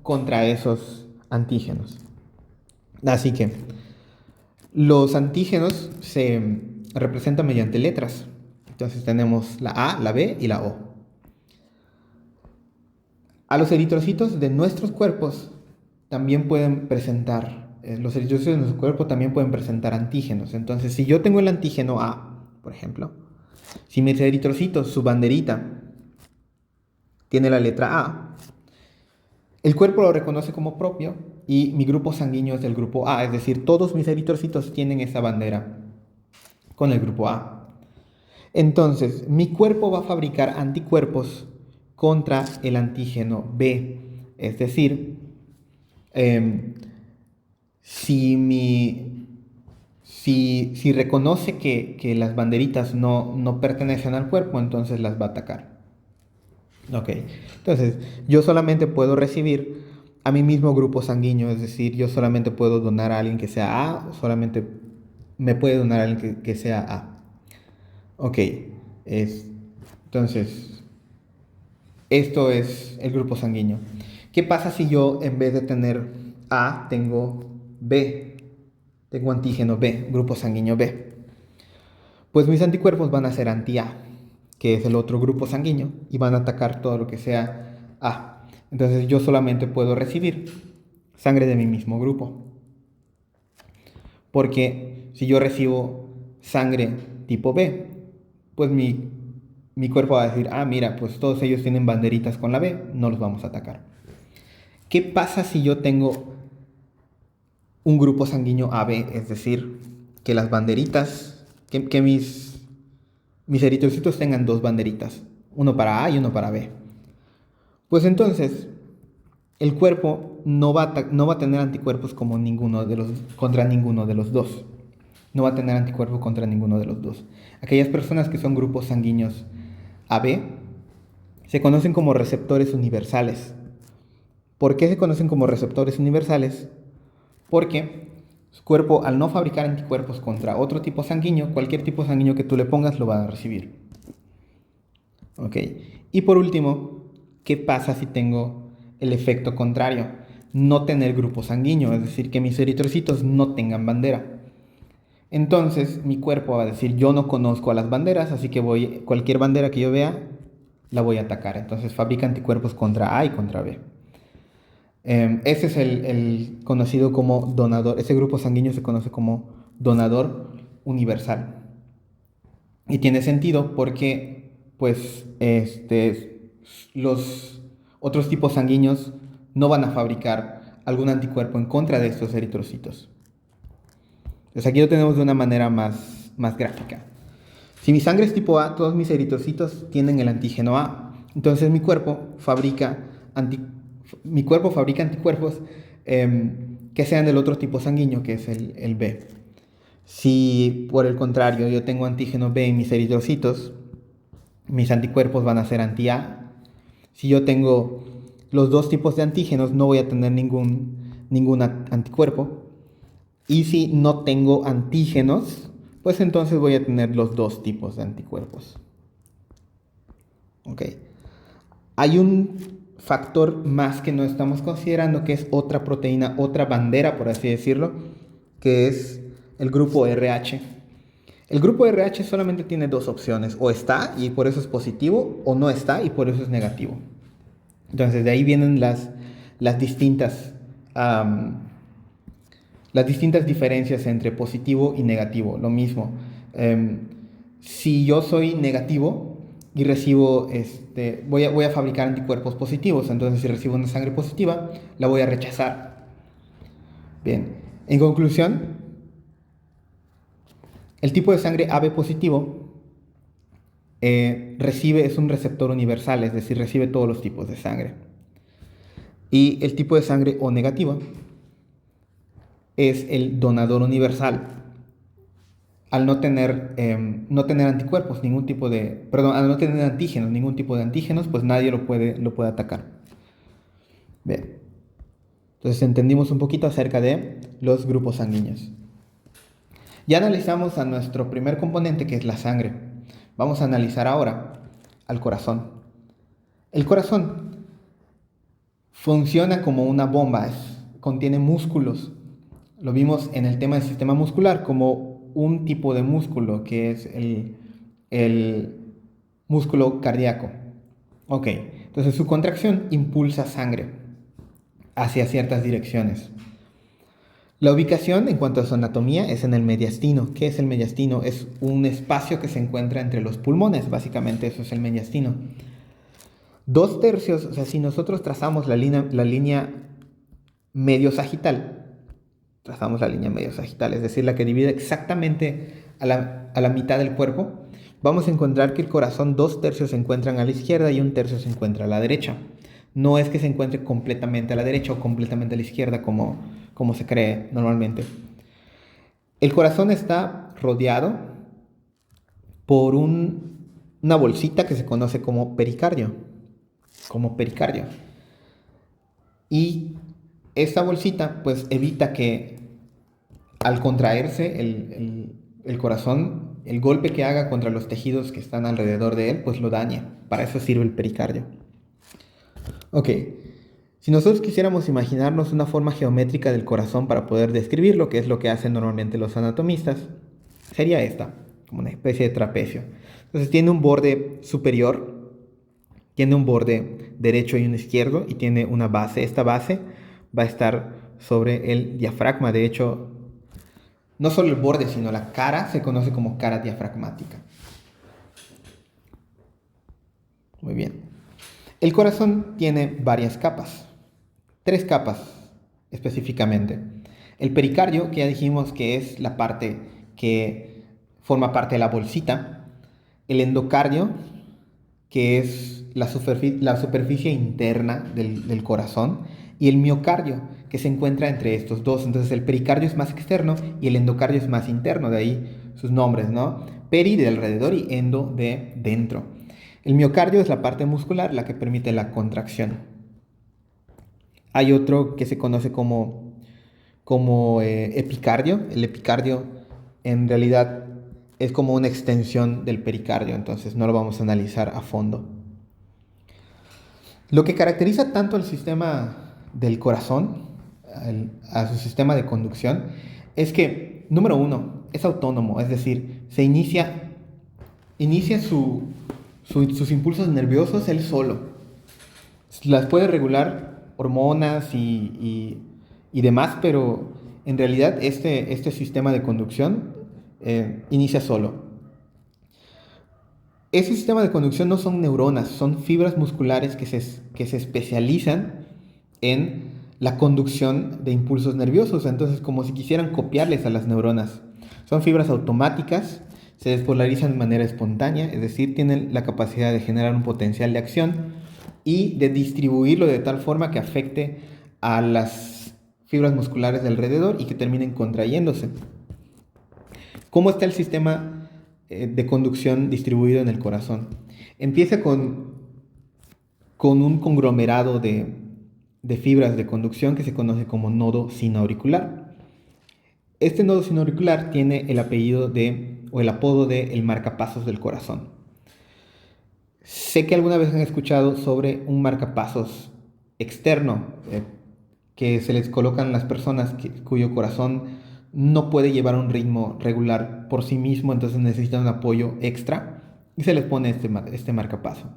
A: contra esos antígenos. Así que los antígenos se representan mediante letras. Entonces tenemos la A, la B y la O. A los eritrocitos de nuestros cuerpos también pueden presentar los eritrocitos en nuestro cuerpo también pueden presentar antígenos. Entonces, si yo tengo el antígeno A, por ejemplo, si mis eritrocitos, su banderita, tiene la letra A, el cuerpo lo reconoce como propio y mi grupo sanguíneo es del grupo A, es decir, todos mis eritrocitos tienen esa bandera con el grupo A. Entonces, mi cuerpo va a fabricar anticuerpos contra el antígeno B, es decir, eh, si reconoce que las banderitas no pertenecen al cuerpo, entonces las va a atacar. Ok, entonces yo solamente puedo recibir a mi mismo grupo sanguíneo, es decir, yo solamente puedo donar a alguien que sea A, o solamente me puede donar a alguien que sea A. Ok, es, entonces esto es el grupo sanguíneo. ¿Qué pasa si yo en vez de tener A tengo B? Tengo antígeno B, grupo sanguíneo B. Pues mis anticuerpos van a ser anti-A, que es el otro grupo sanguíneo, y van a atacar todo lo que sea A. Entonces yo solamente puedo recibir sangre de mi mismo grupo. Porque si yo recibo sangre tipo B, pues mi cuerpo va a decir, ah, mira, pues todos ellos tienen banderitas con la B, no los vamos a atacar. ¿Qué pasa si yo tengo un grupo sanguíneo AB? Es decir, que las banderitas, que mis eritrocitos tengan dos banderitas, uno para A y uno para B. Pues entonces, el cuerpo no va a tener anticuerpos contra ninguno de los dos. No va a tener anticuerpos contra ninguno de los dos. Aquellas personas que son grupos sanguíneos AB se conocen como receptores universales. ¿Por qué se conocen como receptores universales? Porque su cuerpo, al no fabricar anticuerpos contra otro tipo sanguíneo, cualquier tipo sanguíneo que tú le pongas lo va a recibir. ¿Ok? Y por último, ¿qué pasa si tengo el efecto contrario? No tener grupo sanguíneo, es decir, que mis eritrocitos no tengan bandera. Entonces mi cuerpo va a decir, yo no conozco a las banderas, así que cualquier bandera que yo vea, la voy a atacar. Entonces fabrica anticuerpos contra A y contra B. Ese es el conocido como donador, ese grupo sanguíneo se conoce como donador universal. Y tiene sentido porque, pues, los otros tipos sanguíneos no van a fabricar algún anticuerpo en contra de estos eritrocitos. Entonces aquí lo tenemos de una manera más gráfica. Si mi sangre es tipo A, todos mis eritrocitos tienen el antígeno A. Entonces mi cuerpo fabrica anticuerpos que sean del otro tipo sanguíneo, que es el B. Si por el contrario yo tengo antígeno B en mis eritrocitos, mis anticuerpos van a ser anti-A. Si yo tengo los dos tipos de antígenos, no voy a tener ningún anticuerpo. Y si no tengo antígenos, pues entonces voy a tener los dos tipos de anticuerpos. Ok. Hay un factor más que no estamos considerando, que es otra proteína, otra bandera, por así decirlo, que es el grupo RH. El grupo RH solamente tiene dos opciones, o está y por eso es positivo, o no está y por eso es negativo. Entonces de ahí vienen las distintas diferencias entre positivo y negativo. Lo mismo, si yo soy negativo y recibo, voy a fabricar anticuerpos positivos, entonces si recibo una sangre positiva, la voy a rechazar. Bien, en conclusión, el tipo de sangre AB positivo es un receptor universal, es decir, recibe todos los tipos de sangre. Y el tipo de sangre O negativa es el donador universal. Al no tener anticuerpos, al no tener antígenos, ningún tipo de antígenos, pues nadie lo puede atacar. Bien. Entonces entendimos un poquito acerca de los grupos sanguíneos. Ya analizamos a nuestro primer componente, que es la sangre. Vamos a analizar ahora al corazón. El corazón funciona como una bomba, contiene músculos. Lo vimos en el tema del sistema muscular como un tipo de músculo, que es el músculo cardíaco. Ok, entonces su contracción impulsa sangre hacia ciertas direcciones. La ubicación en cuanto a su anatomía es en el mediastino. ¿Qué es el mediastino? Es un espacio que se encuentra entre los pulmones, básicamente eso es el mediastino. Dos tercios, o sea, si nosotros trazamos la línea medio sagital, es decir, la que divide exactamente a la mitad del cuerpo, vamos a encontrar que el corazón dos tercios se encuentran a la izquierda y un tercio se encuentra a la derecha. No es que se encuentre completamente a la derecha o completamente a la izquierda como se cree normalmente. El corazón está rodeado por una bolsita que se conoce como pericardio. Y esta bolsita pues evita que al contraerse el corazón, el golpe que haga contra los tejidos que están alrededor de él, pues lo dañe. Para eso sirve el pericardio. Ok, si nosotros quisiéramos imaginarnos una forma geométrica del corazón para poder describirlo, que es lo que hacen normalmente los anatomistas, sería esta, como una especie de trapecio. Entonces tiene un borde superior, tiene un borde derecho y un izquierdo y tiene una base. Esta base va a estar sobre el diafragma. De hecho, no solo el borde, sino la cara se conoce como cara diafragmática. Muy bien. El corazón tiene varias capas, tres capas específicamente. El pericardio, que ya dijimos que es la parte que forma parte de la bolsita. El endocardio, que es la superficie interna del corazón. Y el miocardio, que se encuentra entre estos dos. Entonces el pericardio es más externo y el endocardio es más interno, de ahí sus nombres, ¿no? Peri de alrededor y endo de dentro. El miocardio es la parte muscular, la que permite la contracción. Hay otro que se conoce como epicardio. El epicardio en realidad es como una extensión del pericardio, entonces no lo vamos a analizar a fondo. Lo que caracteriza tanto al sistema del corazón, a su sistema de conducción, es que, número uno, es autónomo, es decir, inicia sus impulsos nerviosos él solo. Las puede regular hormonas y demás, pero en realidad este sistema de conducción inicia solo. Ese sistema de conducción no son neuronas, son fibras musculares que se especializan en la conducción de impulsos nerviosos, entonces como si quisieran copiarles a las neuronas. Son fibras automáticas, se despolarizan de manera espontánea, es decir, tienen la capacidad de generar un potencial de acción y de distribuirlo de tal forma que afecte a las fibras musculares de alrededor y que terminen contrayéndose. ¿Cómo está el sistema de conducción distribuido en el corazón? Empieza con un conglomerado de fibras de conducción que se conoce como nodo sinoauricular. Este nodo sinoauricular tiene el apellido o el apodo de el marcapasos del corazón. Sé que alguna vez han escuchado sobre un marcapasos externo que se les colocan las personas cuyo corazón no puede llevar un ritmo regular por sí mismo, entonces necesitan un apoyo extra y se les pone este marcapaso.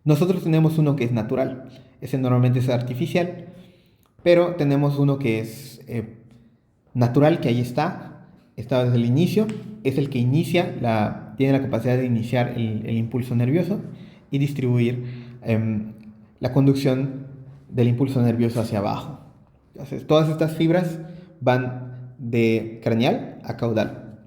A: Nosotros tenemos uno que es natural, ese normalmente es artificial, pero tenemos uno que es natural, que ahí está desde el inicio, es el que tiene la capacidad de iniciar el impulso nervioso y distribuir la conducción del impulso nervioso hacia abajo. Entonces, todas estas fibras van de craneal a caudal.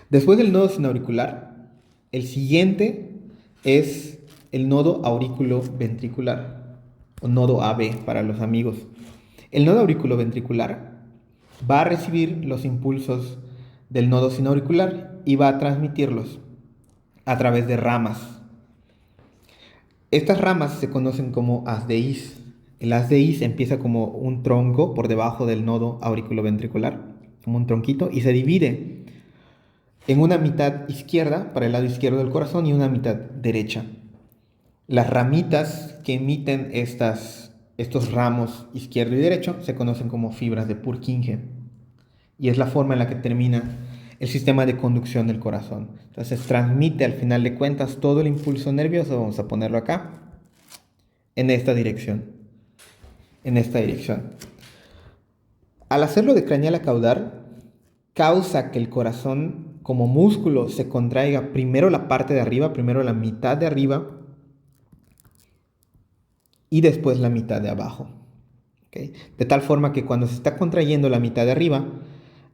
A: Después del nodo sinoauricular, el siguiente es el nodo aurículo-ventricular, o nodo AB para los amigos. El nodo auriculoventricular va a recibir los impulsos del nodo sinoauricular y va a transmitirlos a través de ramas. Estas ramas se conocen como haz de His. El haz de His empieza como un tronco por debajo del nodo auriculoventricular, como un tronquito, y se divide en una mitad izquierda, para el lado izquierdo del corazón, y una mitad derecha. Las ramitas que emiten estos ramos izquierdo y derecho se conocen como fibras de Purkinje, y es la forma en la que termina el sistema de conducción del corazón. Entonces transmite al final de cuentas todo el impulso nervioso, vamos a ponerlo acá, en esta dirección. Al hacerlo de craneal a caudal, causa que el corazón como músculo se contraiga primero la parte de arriba, primero la mitad de arriba y después la mitad de abajo. ¿Okay? De tal forma que cuando se está contrayendo la mitad de arriba,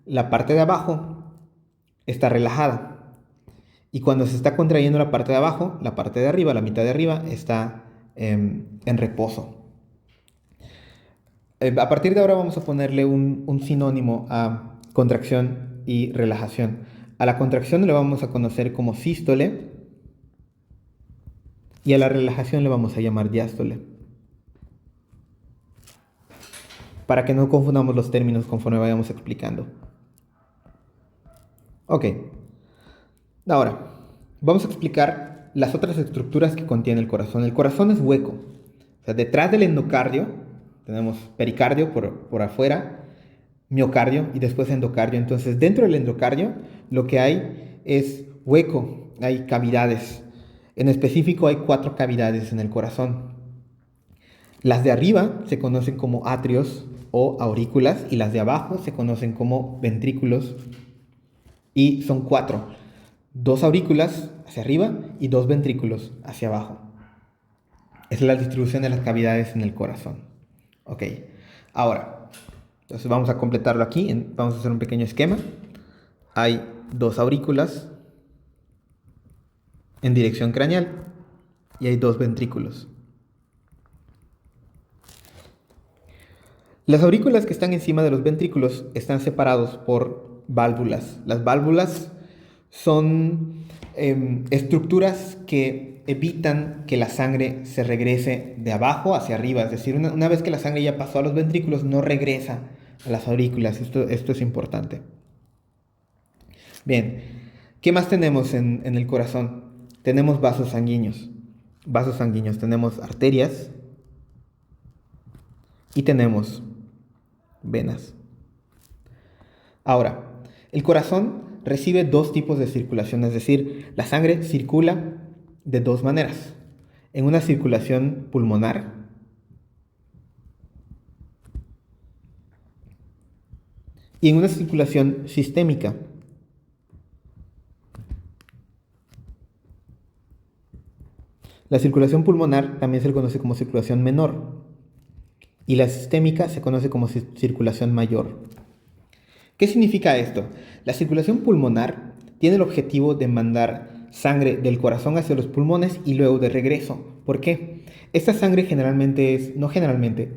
A: la parte de abajo está relajada. Y cuando se está contrayendo la parte de abajo, la parte de arriba, la mitad de arriba, está en reposo. A partir de ahora vamos a ponerle un sinónimo a contracción y relajación. A la contracción le vamos a conocer como sístole y a la relajación le vamos a llamar diástole. Para que no confundamos los términos conforme vayamos explicando. Ok. Ahora, vamos a explicar las otras estructuras que contiene el corazón. El corazón es hueco. O sea, detrás del endocardio tenemos pericardio por afuera, miocardio y después endocardio. Entonces, dentro del endocardio lo que hay es hueco, hay cavidades. En específico hay 4 cavidades en el corazón. Las de arriba se conocen como atrios o aurículas y las de abajo se conocen como ventrículos y son 4. 2 aurículas hacia arriba y 2 ventrículos hacia abajo. Esa es la distribución de las cavidades en el corazón. Ok, ahora, entonces vamos a completarlo aquí. Vamos a hacer un pequeño esquema. Hay 2 aurículas en dirección craneal y hay 2 ventrículos. Las aurículas que están encima de los ventrículos están separados por válvulas. Las válvulas son estructuras que evitan que la sangre se regrese de abajo hacia arriba. Es decir, una vez que la sangre ya pasó a los ventrículos, no regresa a las aurículas. Esto es importante. Bien, ¿qué más tenemos en el corazón? Tenemos vasos sanguíneos. Vasos sanguíneos, tenemos arterias y tenemos venas. Ahora, el corazón recibe 2 tipos de circulación, es decir, la sangre circula de 2 maneras. En una circulación pulmonar y en una circulación sistémica. La circulación pulmonar también se le conoce como circulación menor y la sistémica se conoce como circulación mayor. ¿Qué significa esto? La circulación pulmonar tiene el objetivo de mandar sangre del corazón hacia los pulmones y luego de regreso. ¿Por qué? Esta sangre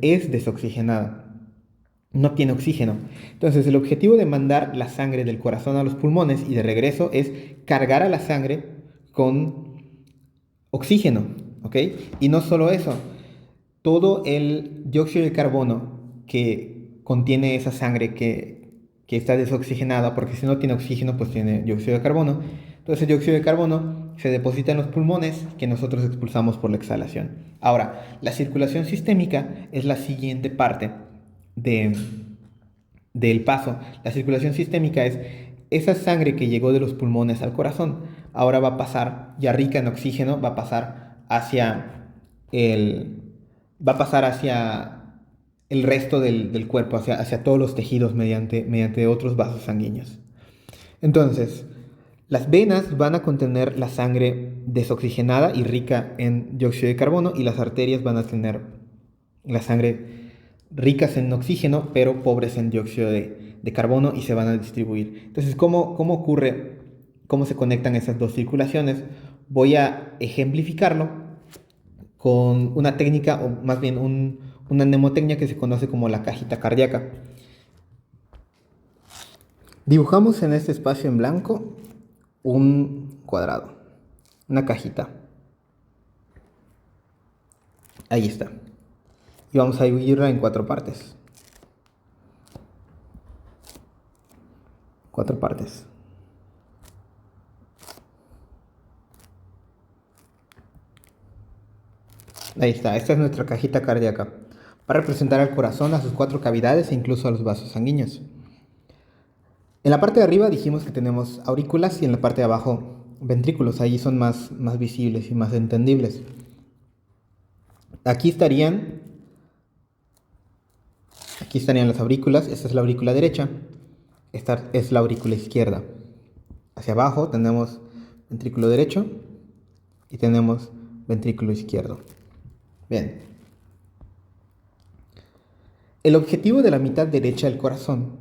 A: es desoxigenada. No tiene oxígeno. Entonces, el objetivo de mandar la sangre del corazón a los pulmones y de regreso es cargar a la sangre con oxígeno, ¿ok? Y no solo eso, todo el dióxido de carbono que contiene esa sangre que está desoxigenada, porque si no tiene oxígeno, pues tiene dióxido de carbono. Entonces el dióxido de carbono se deposita en los pulmones que nosotros expulsamos por la exhalación. Ahora, la circulación sistémica es la siguiente parte del paso. La circulación sistémica es esa sangre que llegó de los pulmones al corazón, ahora va a pasar, ya rica en oxígeno, va a pasar hacia el resto del cuerpo, hacia todos los tejidos mediante otros vasos sanguíneos. Entonces, las venas van a contener la sangre desoxigenada y rica en dióxido de carbono y las arterias van a tener la sangre ricas en oxígeno pero pobres en dióxido de carbono y se van a distribuir. Entonces, ¿cómo ocurre? ¿Cómo se conectan esas 2 circulaciones? Voy a ejemplificarlo con una técnica, o más bien una mnemotecnia que se conoce como la cajita cardíaca. Dibujamos en este espacio en blanco un cuadrado, una cajita. Ahí está. Y vamos a dividirla en 4 partes. 4 partes. Ahí está, esta es nuestra cajita cardíaca. Va a representar al corazón, a sus 4 cavidades e incluso a los vasos sanguíneos. En la parte de arriba dijimos que tenemos aurículas y en la parte de abajo ventrículos. Ahí son más visibles y más entendibles. Aquí estarían Aquí estarían las aurículas. Esta es la aurícula derecha. Esta es la aurícula izquierda. Hacia abajo tenemos ventrículo derecho y tenemos ventrículo izquierdo. Bien. El objetivo de la mitad derecha del corazón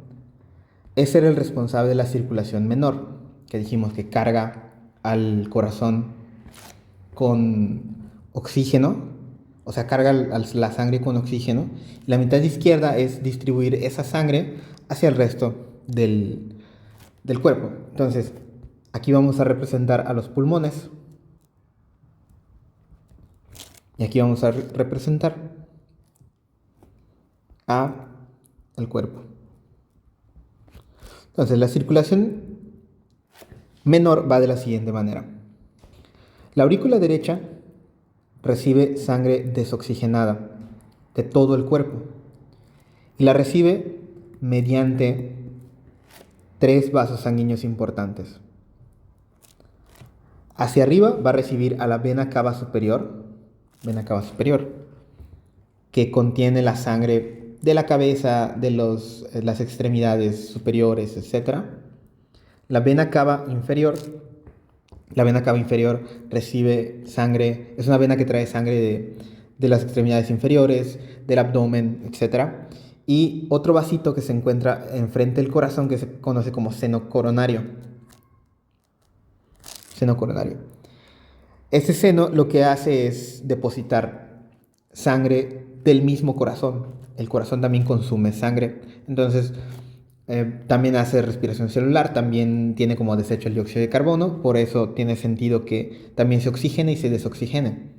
A: es ser el responsable de la circulación menor, que dijimos que carga al corazón con oxígeno, o sea, carga la sangre con oxígeno. La mitad izquierda es distribuir esa sangre hacia el resto del cuerpo. Entonces, aquí vamos a representar a los pulmones y aquí vamos a representar a el cuerpo. Entonces, la circulación menor va de la siguiente manera. La aurícula derecha recibe sangre desoxigenada de todo el cuerpo y la recibe mediante 3 vasos sanguíneos importantes. Hacia arriba va a recibir a la vena cava superior, que contiene la sangre de la cabeza, de las extremidades superiores, etc. La vena cava inferior recibe sangre, es una vena que trae sangre de las extremidades inferiores, del abdomen, etc. Y otro vasito que se encuentra enfrente del corazón que se conoce como seno coronario. Este seno lo que hace es depositar sangre del mismo corazón. El corazón también consume sangre. Entonces, también hace respiración celular, también tiene como desecho el dióxido de carbono, por eso tiene sentido que también se oxigene y se desoxigene.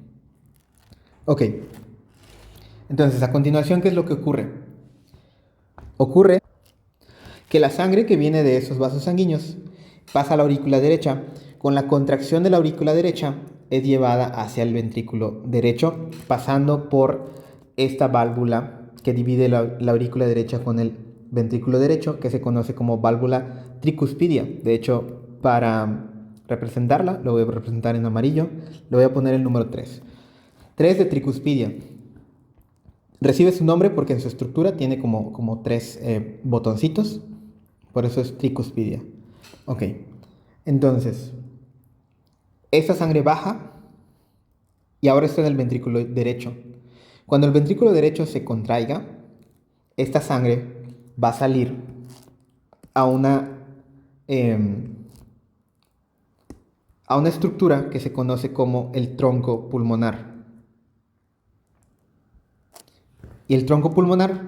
A: Ok, entonces a continuación, ¿qué es lo que ocurre? Ocurre que la sangre que viene de esos vasos sanguíneos pasa a la aurícula derecha. Con la contracción de la aurícula derecha es llevada hacia el ventrículo derecho, pasando por esta válvula que divide la aurícula derecha con el ventrículo derecho, que se conoce como válvula tricuspidia. De hecho, para representarla, lo voy a representar en amarillo, le voy a poner el número 3. 3 de tricuspidia. Recibe su nombre porque en su estructura tiene como 3 botoncitos, por eso es tricuspidia. Ok, entonces, esa sangre baja y ahora está en el ventrículo derecho. Cuando el ventrículo derecho se contraiga, esta sangre va a salir a una estructura que se conoce como el tronco pulmonar. Y el tronco pulmonar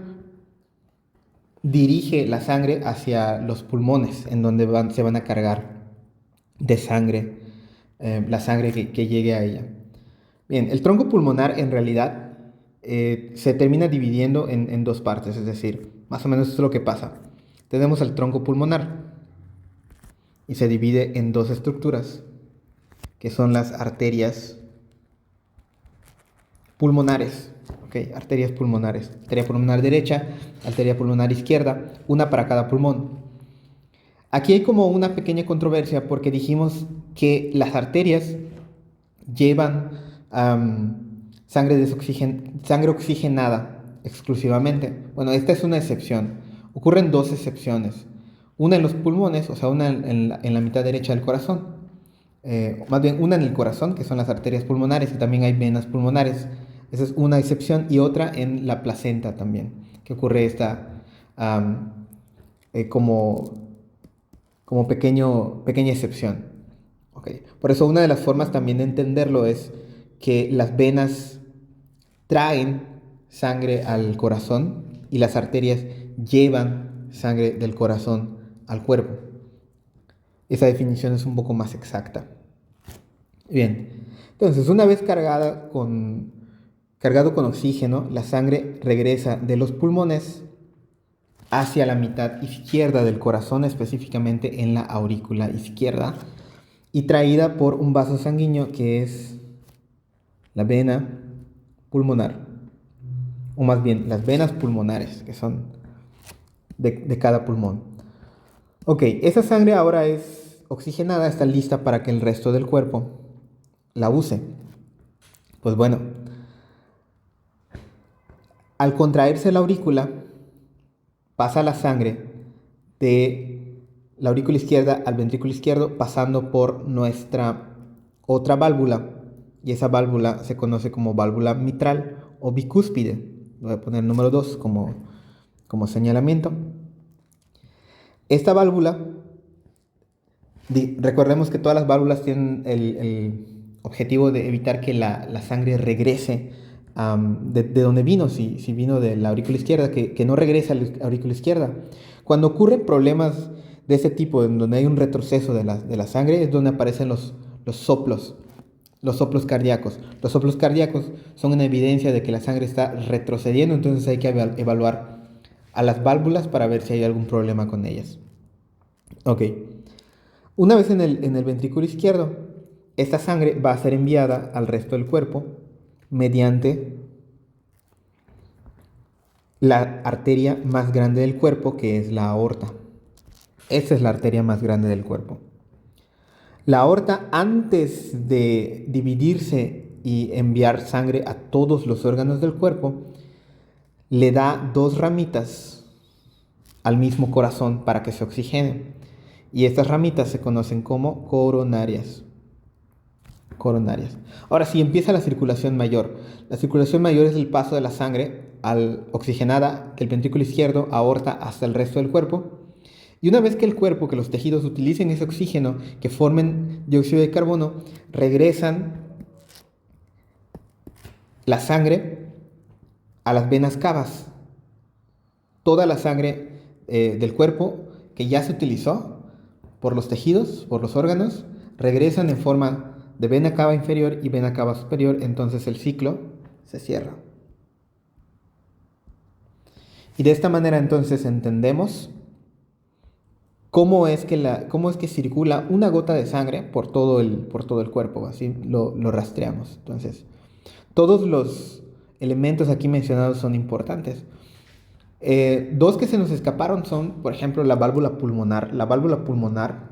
A: dirige la sangre hacia los pulmones, en donde se van a cargar de sangre, la sangre que llegue a ella. Bien, el tronco pulmonar en realidad se termina dividiendo en 2 partes, es decir, más o menos esto es lo que pasa. Tenemos el tronco pulmonar y se divide en 2 estructuras, que son las arterias pulmonares. Arterias pulmonares. Arteria pulmonar derecha, arteria pulmonar izquierda, una para cada pulmón. Aquí hay como una pequeña controversia porque dijimos que las arterias llevan sangre oxigenada exclusivamente. Bueno, esta es una excepción. Ocurren 2 excepciones. Una en los pulmones, o sea, una en la mitad derecha del corazón. Más bien, una en el corazón, que son las arterias pulmonares, y también hay venas pulmonares. Esa es una excepción, y otra en la placenta también, que ocurre esta como pequeña excepción. Okay. Por eso una de las formas también de entenderlo es que las venas traen sangre al corazón y las arterias llevan sangre del corazón al cuerpo. Esa definición es un poco más exacta. Bien, entonces una vez cargado con oxígeno, la sangre regresa de los pulmones hacia la mitad izquierda del corazón, específicamente en la aurícula izquierda, y traída por un vaso sanguíneo que es la vena pulmonar, o más bien las venas pulmonares, que son de cada pulmón. Ok, esa sangre ahora es oxigenada, está lista para que el resto del cuerpo la use. Pues bueno, al contraerse la aurícula, pasa la sangre de la aurícula izquierda al ventrículo izquierdo pasando por nuestra otra válvula, y esa válvula se conoce como válvula mitral o bicúspide. Voy a poner número 2 como señalamiento. Esta válvula, recordemos que todas las válvulas tienen el objetivo de evitar que la sangre regrese de donde vino, si vino de la aurícula izquierda, que no regrese a la aurícula izquierda. Cuando ocurren problemas de ese tipo, en donde hay un retroceso de la sangre, es donde aparecen los soplos cardíacos. Los soplos cardíacos son una evidencia de que la sangre está retrocediendo, entonces hay que evaluar a las válvulas para ver si hay algún problema con ellas. Ok. Una vez en el ventrículo izquierdo, esta sangre va a ser enviada al resto del cuerpo mediante la arteria más grande del cuerpo, que es la aorta. Esa es la arteria más grande del cuerpo. La aorta, antes de dividirse y enviar sangre a todos los órganos del cuerpo, le da dos ramitas al mismo corazón para que se oxigene. Y estas ramitas se conocen como coronarias. Ahora, si empieza la circulación mayor. La circulación mayor es el paso de la sangre oxigenada del ventrículo izquierdo, aorta, hasta el resto del cuerpo. Y una vez que el cuerpo, que los tejidos utilicen ese oxígeno, que formen dióxido de carbono, regresan la sangre a las venas cavas. Toda la sangre del cuerpo que ya se utilizó por los tejidos, por los órganos, regresan en forma de vena cava inferior y vena cava superior, entonces el ciclo se cierra. Y de esta manera entonces entendemos cómo es que circula una gota de sangre por todo el cuerpo, así lo rastreamos. Entonces, todos los elementos aquí mencionados son importantes. Dos que se nos escaparon son, por ejemplo, la válvula pulmonar. La válvula pulmonar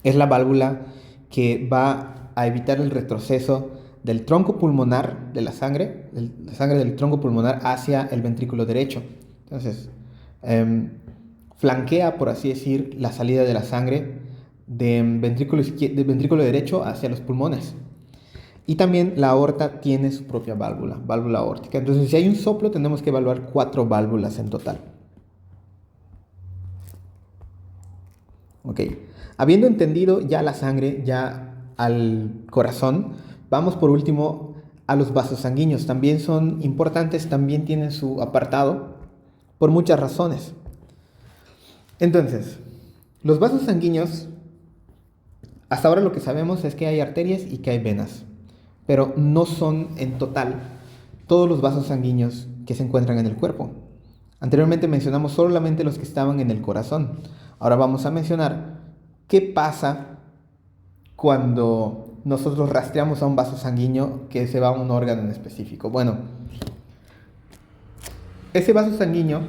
A: es la válvula que va a evitar el retroceso del tronco pulmonar de la sangre del tronco pulmonar hacia el ventrículo derecho. Entonces, flanquea, por así decir, la salida de la sangre del ventrículo derecho hacia los pulmones. Y también la aorta tiene su propia válvula aórtica. Entonces, si hay un soplo, tenemos que evaluar 4 válvulas en total. Ok, habiendo entendido ya la sangre, ya al corazón, vamos por último a los vasos sanguíneos. También son importantes, también tienen su apartado, por muchas razones. Entonces, los vasos sanguíneos, hasta ahora lo que sabemos es que hay arterias y que hay venas, pero no son en total todos los vasos sanguíneos que se encuentran en el cuerpo. Anteriormente mencionamos solamente los que estaban en el corazón. Ahora vamos a mencionar qué pasa cuando nosotros rastreamos a un vaso sanguíneo que se va a un órgano en específico. Bueno, ese vaso sanguíneo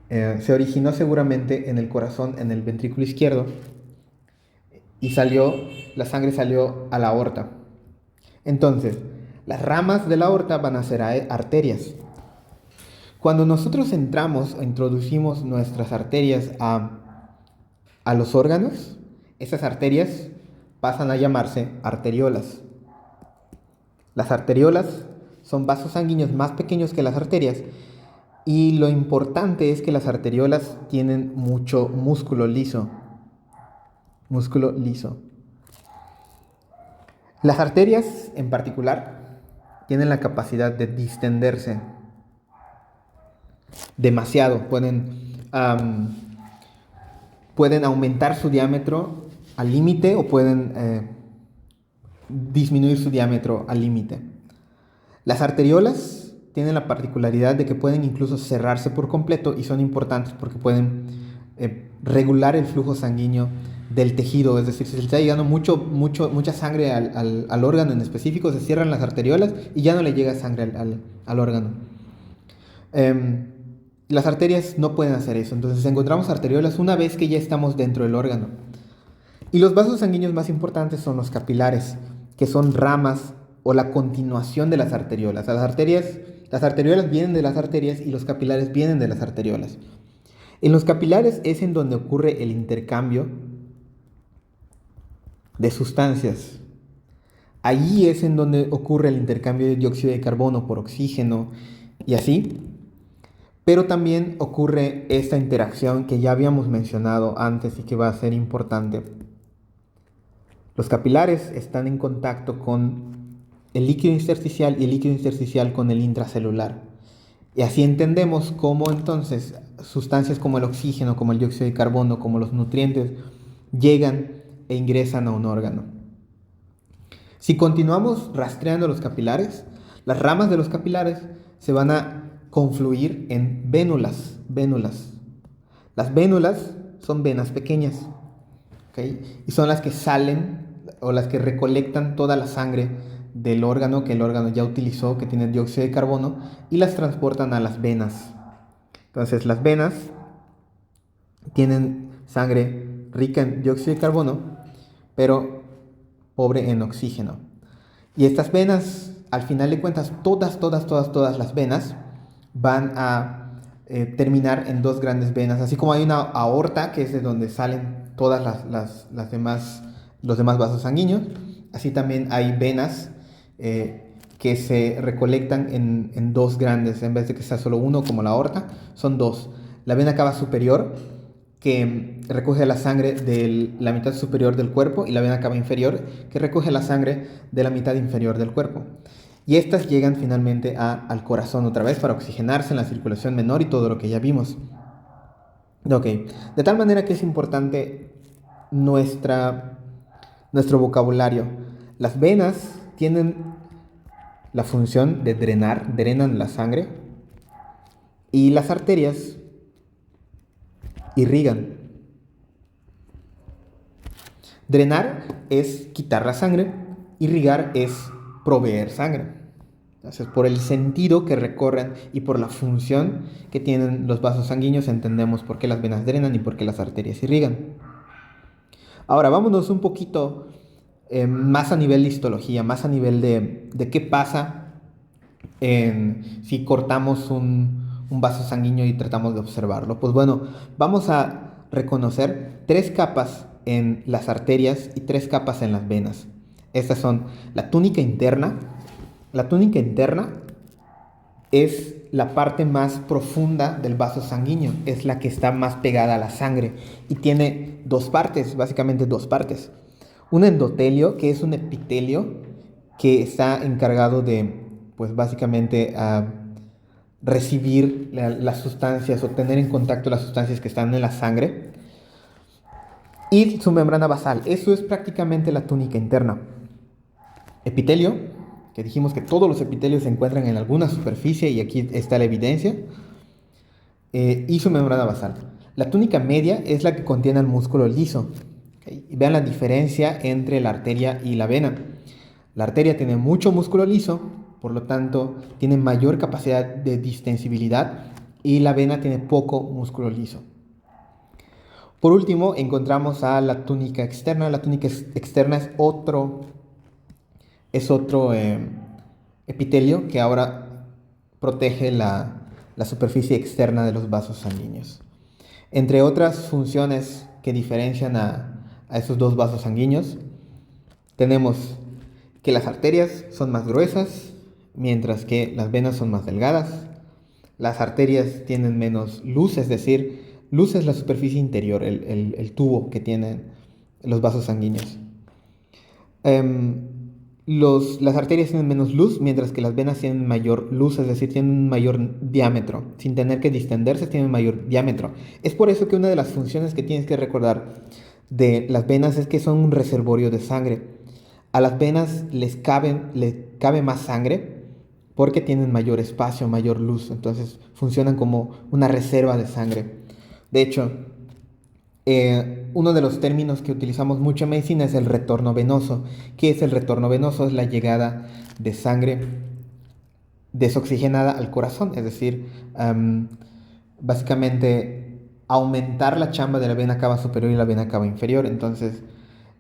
A: se originó seguramente en el corazón, en el ventrículo izquierdo, y la sangre salió a la aorta. Entonces, las ramas de la aorta van a ser arterias. Cuando nosotros entramos o introducimos nuestras arterias a los órganos, esas arterias pasan a llamarse arteriolas. Las arteriolas son vasos sanguíneos más pequeños que las arterias, y lo importante es que las arteriolas tienen mucho músculo liso. Las arterias en particular tienen la capacidad de distenderse demasiado. Pueden aumentar su diámetro al límite o pueden disminuir su diámetro al límite. Las arteriolas tienen la particularidad de que pueden incluso cerrarse por completo, y son importantes porque pueden regular el flujo sanguíneo del tejido. Es decir, si se está llegando mucha sangre al órgano en específico, se cierran las arteriolas y ya no le llega sangre al órgano. Las arterias no pueden hacer eso, entonces encontramos arteriolas una vez que ya estamos dentro del órgano. Y los vasos sanguíneos más importantes son los capilares, que son ramas o la continuación de las arteriolas. Las arterias Las arteriolas vienen de las arterias y los capilares vienen de las arteriolas. En los capilares es en donde ocurre el intercambio de sustancias. Allí es en donde ocurre el intercambio de dióxido de carbono por oxígeno y así. Pero también ocurre esta interacción que ya habíamos mencionado antes y que va a ser importante. Los capilares están en contacto con el líquido intersticial y el líquido intersticial con el intracelular. Y así entendemos cómo entonces sustancias como el oxígeno, como el dióxido de carbono, como los nutrientes, llegan e ingresan a un órgano. Si continuamos rastreando los capilares, las ramas de los capilares se van a confluir en vénulas. Las vénulas son venas pequeñas, ¿okay? Y son las que salen o las que recolectan toda la sangre del órgano que el órgano ya utilizó, que tiene dióxido de carbono, y las transportan a las venas. Entonces las venas tienen sangre rica en dióxido de carbono, pero pobre en oxígeno. Y estas venas, al final de cuentas, todas las venas van a terminar en dos grandes venas. Así como hay una aorta, que es de donde salen todas los demás vasos sanguíneos, así también hay venas que se recolectan en dos grandes. En vez de que sea solo uno, como la aorta, son dos. La vena cava superior, que recoge la sangre de la mitad superior del cuerpo, y la vena cava inferior, que recoge la sangre de la mitad inferior del cuerpo. Y estas llegan finalmente al corazón otra vez para oxigenarse en la circulación menor y todo lo que ya vimos. Ok, de tal manera que es importante nuestro vocabulario. Las venas tienen la función de drenan la sangre, y las arterias irrigan. Drenar es quitar la sangre, irrigar es proveer sangre. Entonces, por el sentido que recorren y por la función que tienen los vasos sanguíneos, entendemos por qué las venas drenan y por qué las arterias irrigan. Ahora, vámonos un poquito más a nivel de histología, más a nivel de qué pasa si cortamos un vaso sanguíneo y tratamos de observarlo. Pues bueno, vamos a reconocer 3 capas en las arterias y 3 capas en las venas. Estas son la túnica interna. La túnica interna es la parte más profunda del vaso sanguíneo, es la que está más pegada a la sangre y tiene 2 partes, básicamente 2 partes. Un endotelio, que es un epitelio que está encargado de, pues básicamente, recibir las sustancias o tener en contacto las sustancias que están en la sangre. Y su membrana basal, eso es prácticamente la túnica interna. Epitelio, que dijimos que todos los epitelios se encuentran en alguna superficie y aquí está la evidencia, y su membrana basal. La túnica media es la que contiene el músculo liso. ¿Okay? Y vean la diferencia entre la arteria y la vena. La arteria tiene mucho músculo liso, por lo tanto tiene mayor capacidad de distensibilidad, y la vena tiene poco músculo liso. Por último, encontramos a la túnica externa. La túnica externa es otro epitelio que ahora protege la superficie externa de los vasos sanguíneos. Entre otras funciones que diferencian a esos dos vasos sanguíneos, tenemos que las arterias son más gruesas, mientras que las venas son más delgadas. Las arterias tienen menos luz, es decir, luz es la superficie interior, el tubo que tienen los vasos sanguíneos. Las arterias tienen menos luz, mientras que las venas tienen mayor luz, es decir, tienen un mayor diámetro. Sin tener que distenderse, tienen mayor diámetro. Es por eso que una de las funciones que tienes que recordar de las venas es que son un reservorio de sangre. A las venas les cabe más sangre porque tienen mayor espacio, mayor luz. Entonces funcionan como una reserva de sangre. De hecho, uno de los términos que utilizamos mucho en medicina es el retorno venoso. ¿Qué es el retorno venoso? Es la llegada de sangre desoxigenada al corazón, es decir, básicamente aumentar la chamba de la vena cava superior y la vena cava inferior. Entonces,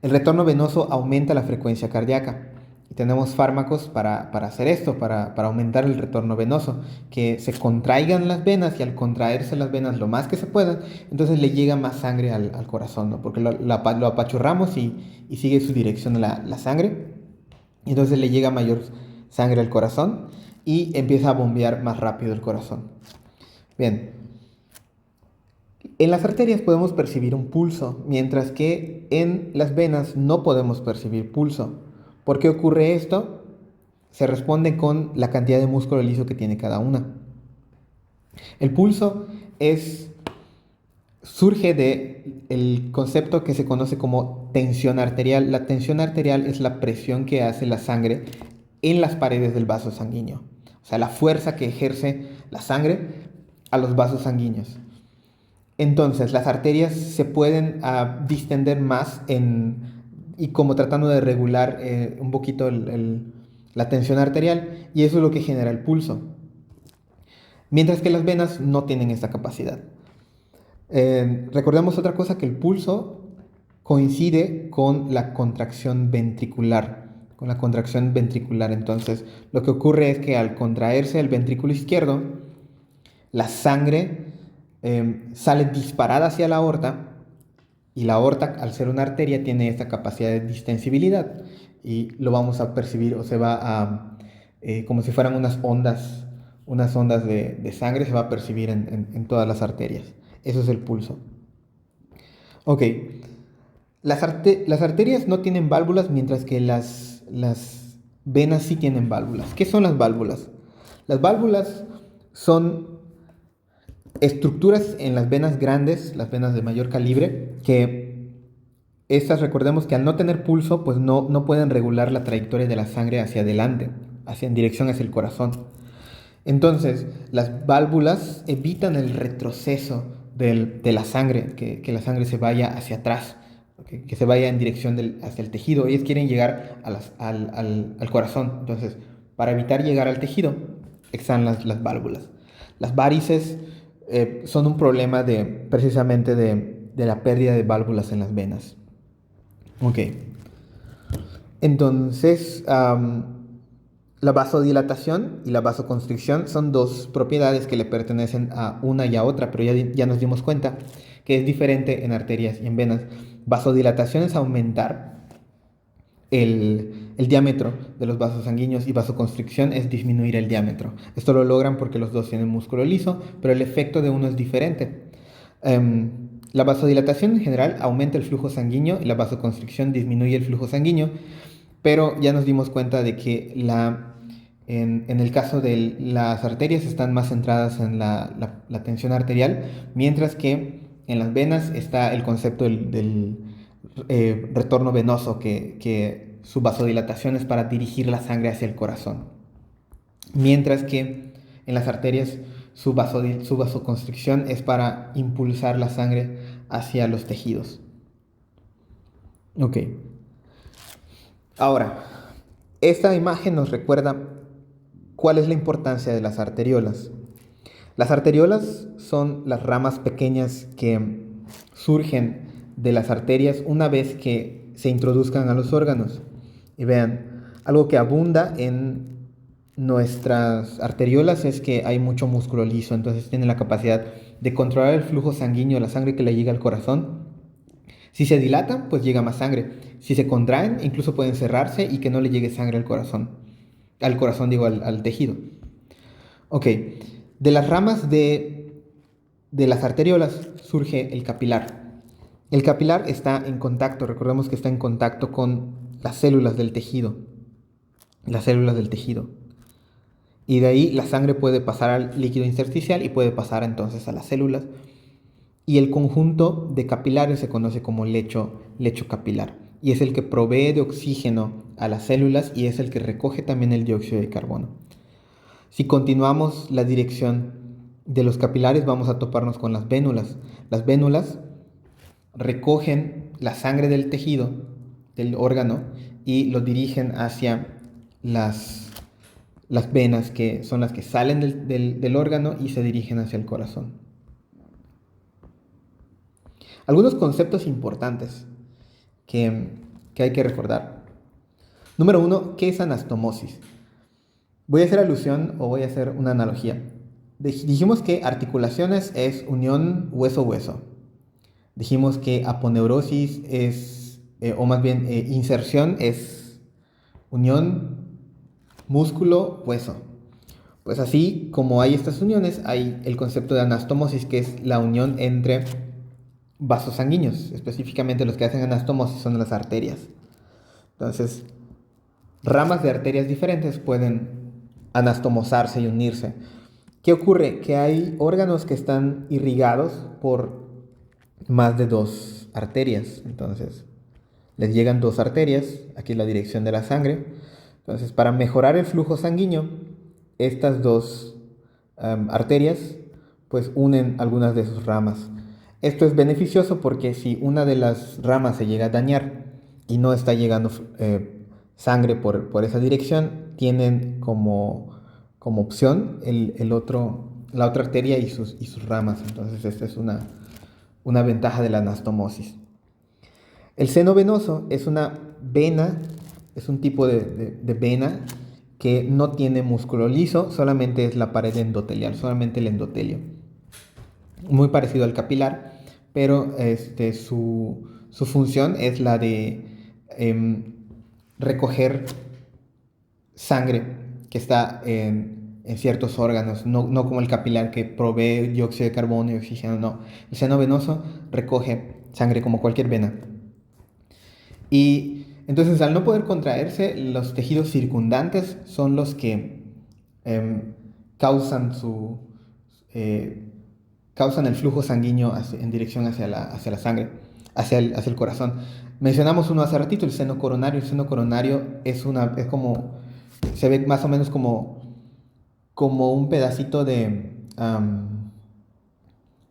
A: el retorno venoso aumenta la frecuencia cardíaca Y tenemos fármacos para hacer esto, para aumentar el retorno venoso, que se contraigan las venas y al contraerse las venas lo más que se puedan, entonces le llega más sangre al corazón, ¿no? Porque lo apachurramos y sigue su dirección la sangre, y entonces le llega mayor sangre al corazón y empieza a bombear más rápido el corazón. Bien, en las arterias podemos percibir un pulso, mientras que en las venas no podemos percibir pulso. ¿Por qué ocurre esto? Se responde con la cantidad de músculo liso que tiene cada una. El pulso surge del concepto que se conoce como tensión arterial. La tensión arterial es la presión que hace la sangre en las paredes del vaso sanguíneo. O sea, la fuerza que ejerce la sangre a los vasos sanguíneos. Entonces, las arterias se pueden distender más y como tratando de regular un poquito la tensión arterial, y eso es lo que genera el pulso. Mientras que las venas no tienen esta capacidad. Recordemos otra cosa, que el pulso coincide con la contracción ventricular. Entonces, lo que ocurre es que al contraerse el ventrículo izquierdo, la sangre sale disparada hacia la aorta, y la aorta, al ser una arteria, tiene esta capacidad de distensibilidad y lo vamos a percibir, o se va como si fueran unas ondas de sangre, se va a percibir en todas las arterias. Eso es el pulso. Ok, las arterias no tienen válvulas, mientras que las venas sí tienen válvulas. ¿Qué son las válvulas? Las válvulas son estructuras en las venas grandes, las venas de mayor calibre, que estas, recordemos que al no tener pulso, pues no pueden regular la trayectoria de la sangre hacia adelante, en dirección hacia el corazón. Entonces, las válvulas evitan el retroceso de la sangre, que la sangre se vaya hacia atrás, que se vaya en dirección hacia el tejido. Ellos quieren llegar al corazón. Entonces, para evitar llegar al tejido, están las válvulas. Las varices son un problema precisamente de la pérdida de válvulas en las venas. Ok. Entonces, la vasodilatación y la vasoconstricción son dos propiedades que le pertenecen a una y a otra, pero ya nos dimos cuenta que es diferente en arterias y en venas. Vasodilatación es aumentar el diámetro de los vasos sanguíneos, y vasoconstricción es disminuir el diámetro. Esto lo logran porque los dos tienen músculo liso, pero el efecto de uno es diferente. La vasodilatación en general aumenta el flujo sanguíneo y la vasoconstricción disminuye el flujo sanguíneo, pero ya nos dimos cuenta de que en el caso de las arterias están más centradas en la tensión arterial, mientras que en las venas está el concepto del retorno venoso, que su vasodilatación es para dirigir la sangre hacia el corazón, mientras que en las arterias su vasoconstricción es para impulsar la sangre hacia los tejidos. Ok. Ahora, esta imagen nos recuerda cuál es la importancia de las arteriolas. Las arteriolas son las ramas pequeñas que surgen de las arterias una vez que se introduzcan a los órganos. Y vean, algo que abunda en nuestras arteriolas es que hay mucho músculo liso, entonces tienen la capacidad de controlar el flujo sanguíneo, la sangre que le llega al corazón. Si se dilatan, pues llega más sangre. Si se contraen, incluso pueden cerrarse y que no le llegue sangre al corazón. Al corazón, digo, al tejido. Ok, de las ramas de las arteriolas surge el capilar. El capilar está en contacto, recordemos que está en contacto con las células del tejido. Las células del tejido. Y de ahí la sangre puede pasar al líquido intersticial y puede pasar entonces a las células. Y el conjunto de capilares se conoce como lecho capilar. Y es el que provee de oxígeno a las células y es el que recoge también el dióxido de carbono. Si continuamos la dirección de los capilares, vamos a toparnos con las vénulas. Las vénulas recogen la sangre del tejido, del órgano, y lo dirigen hacia las venas, que son las que salen del órgano y se dirigen hacia el corazón. Algunos conceptos importantes que hay que recordar. Número uno, ¿qué es anastomosis? Voy a hacer alusión o voy a hacer una analogía. Dijimos que articulaciones es unión hueso-hueso. Dijimos que aponeurosis es, o más bien inserción es unión músculo-hueso. Pues así como hay estas uniones, hay el concepto de anastomosis, que es la unión entre vasos sanguíneos. Específicamente los que hacen anastomosis son las arterias. Entonces, ramas de arterias diferentes pueden anastomosarse y unirse. ¿Qué ocurre? Que hay órganos que están irrigados por más de dos arterias. Entonces, les llegan dos arterias, aquí es la dirección de la sangre. Entonces, para mejorar el flujo sanguíneo, estas dos arterias pues unen algunas de sus ramas. Esto es beneficioso porque si una de las ramas se llega a dañar y no está llegando sangre por esa dirección, tienen como opción la otra arteria y sus ramas. Entonces esta es una ventaja de la anastomosis. El seno venoso es una vena, es un tipo de vena que no tiene músculo liso, solamente es la pared endotelial, solamente el endotelio. Muy parecido al capilar, pero su función es la de recoger sangre que está en ciertos órganos, no como el capilar que provee dióxido de carbono y oxígeno, no. El seno venoso recoge sangre como cualquier vena. Y entonces al no poder contraerse, los tejidos circundantes son los que eh, causan, eh, causan el flujo sanguíneo en dirección hacia la sangre, hacia el corazón. Mencionamos uno hace ratito, el seno coronario. El seno coronario es como, se ve más o menos como un pedacito de,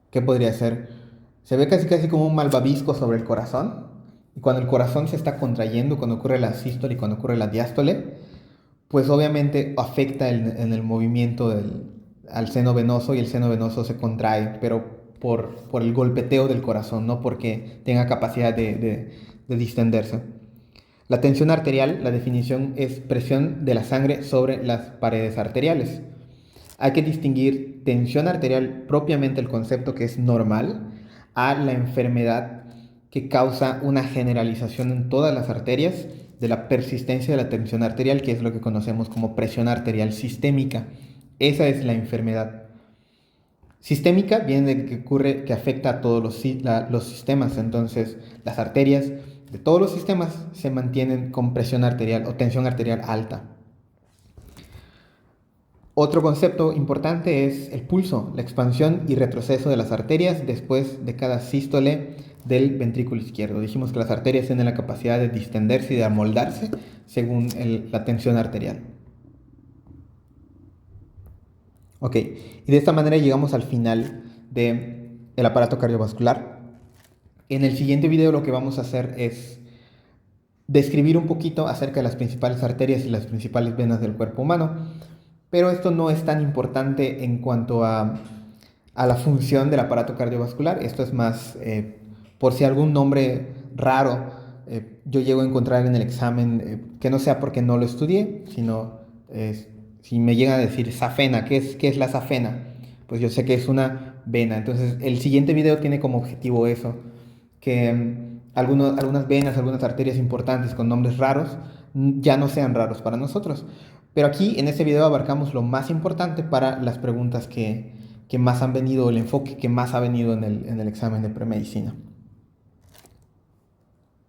A: ¿qué podría ser? Se ve casi como un malvavisco sobre el corazón. Y cuando el corazón se está contrayendo, cuando ocurre la sístole y cuando ocurre la diástole, pues obviamente afecta en el movimiento al seno venoso y el seno venoso se contrae, pero por el golpeteo del corazón, no porque tenga capacidad de distenderse. La tensión arterial, la definición es presión de la sangre sobre las paredes arteriales. Hay que distinguir tensión arterial, propiamente el concepto que es normal, a la enfermedad que causa una generalización en todas las arterias de la persistencia de la tensión arterial, que es lo que conocemos como presión arterial sistémica. Esa es la enfermedad. Sistémica viene de que ocurre, que afecta a todos los sistemas. Entonces, las arterias de todos los sistemas se mantienen con presión arterial o tensión arterial alta. Otro concepto importante es el pulso, la expansión y retroceso de las arterias después de cada sístole del ventrículo izquierdo. Dijimos que las arterias tienen la capacidad de distenderse y de amoldarse según la tensión arterial. Ok, y de esta manera llegamos al final del aparato cardiovascular. En el siguiente video lo que vamos a hacer es describir un poquito acerca de las principales arterias y las principales venas del cuerpo humano, pero esto no es tan importante en cuanto a la función del aparato cardiovascular. Esto es más por si algún nombre raro yo llego a encontrar en el examen, que no sea porque no lo estudié, sino si me llegan a decir safena, ¿qué es la safena? Pues yo sé que es una vena. Entonces el siguiente video tiene como objetivo eso, que algunas venas, algunas arterias importantes con nombres raros ya no sean raros para nosotros. Pero aquí en este video abarcamos lo más importante para las preguntas que más han venido, el enfoque que más ha venido en el examen de premedicina.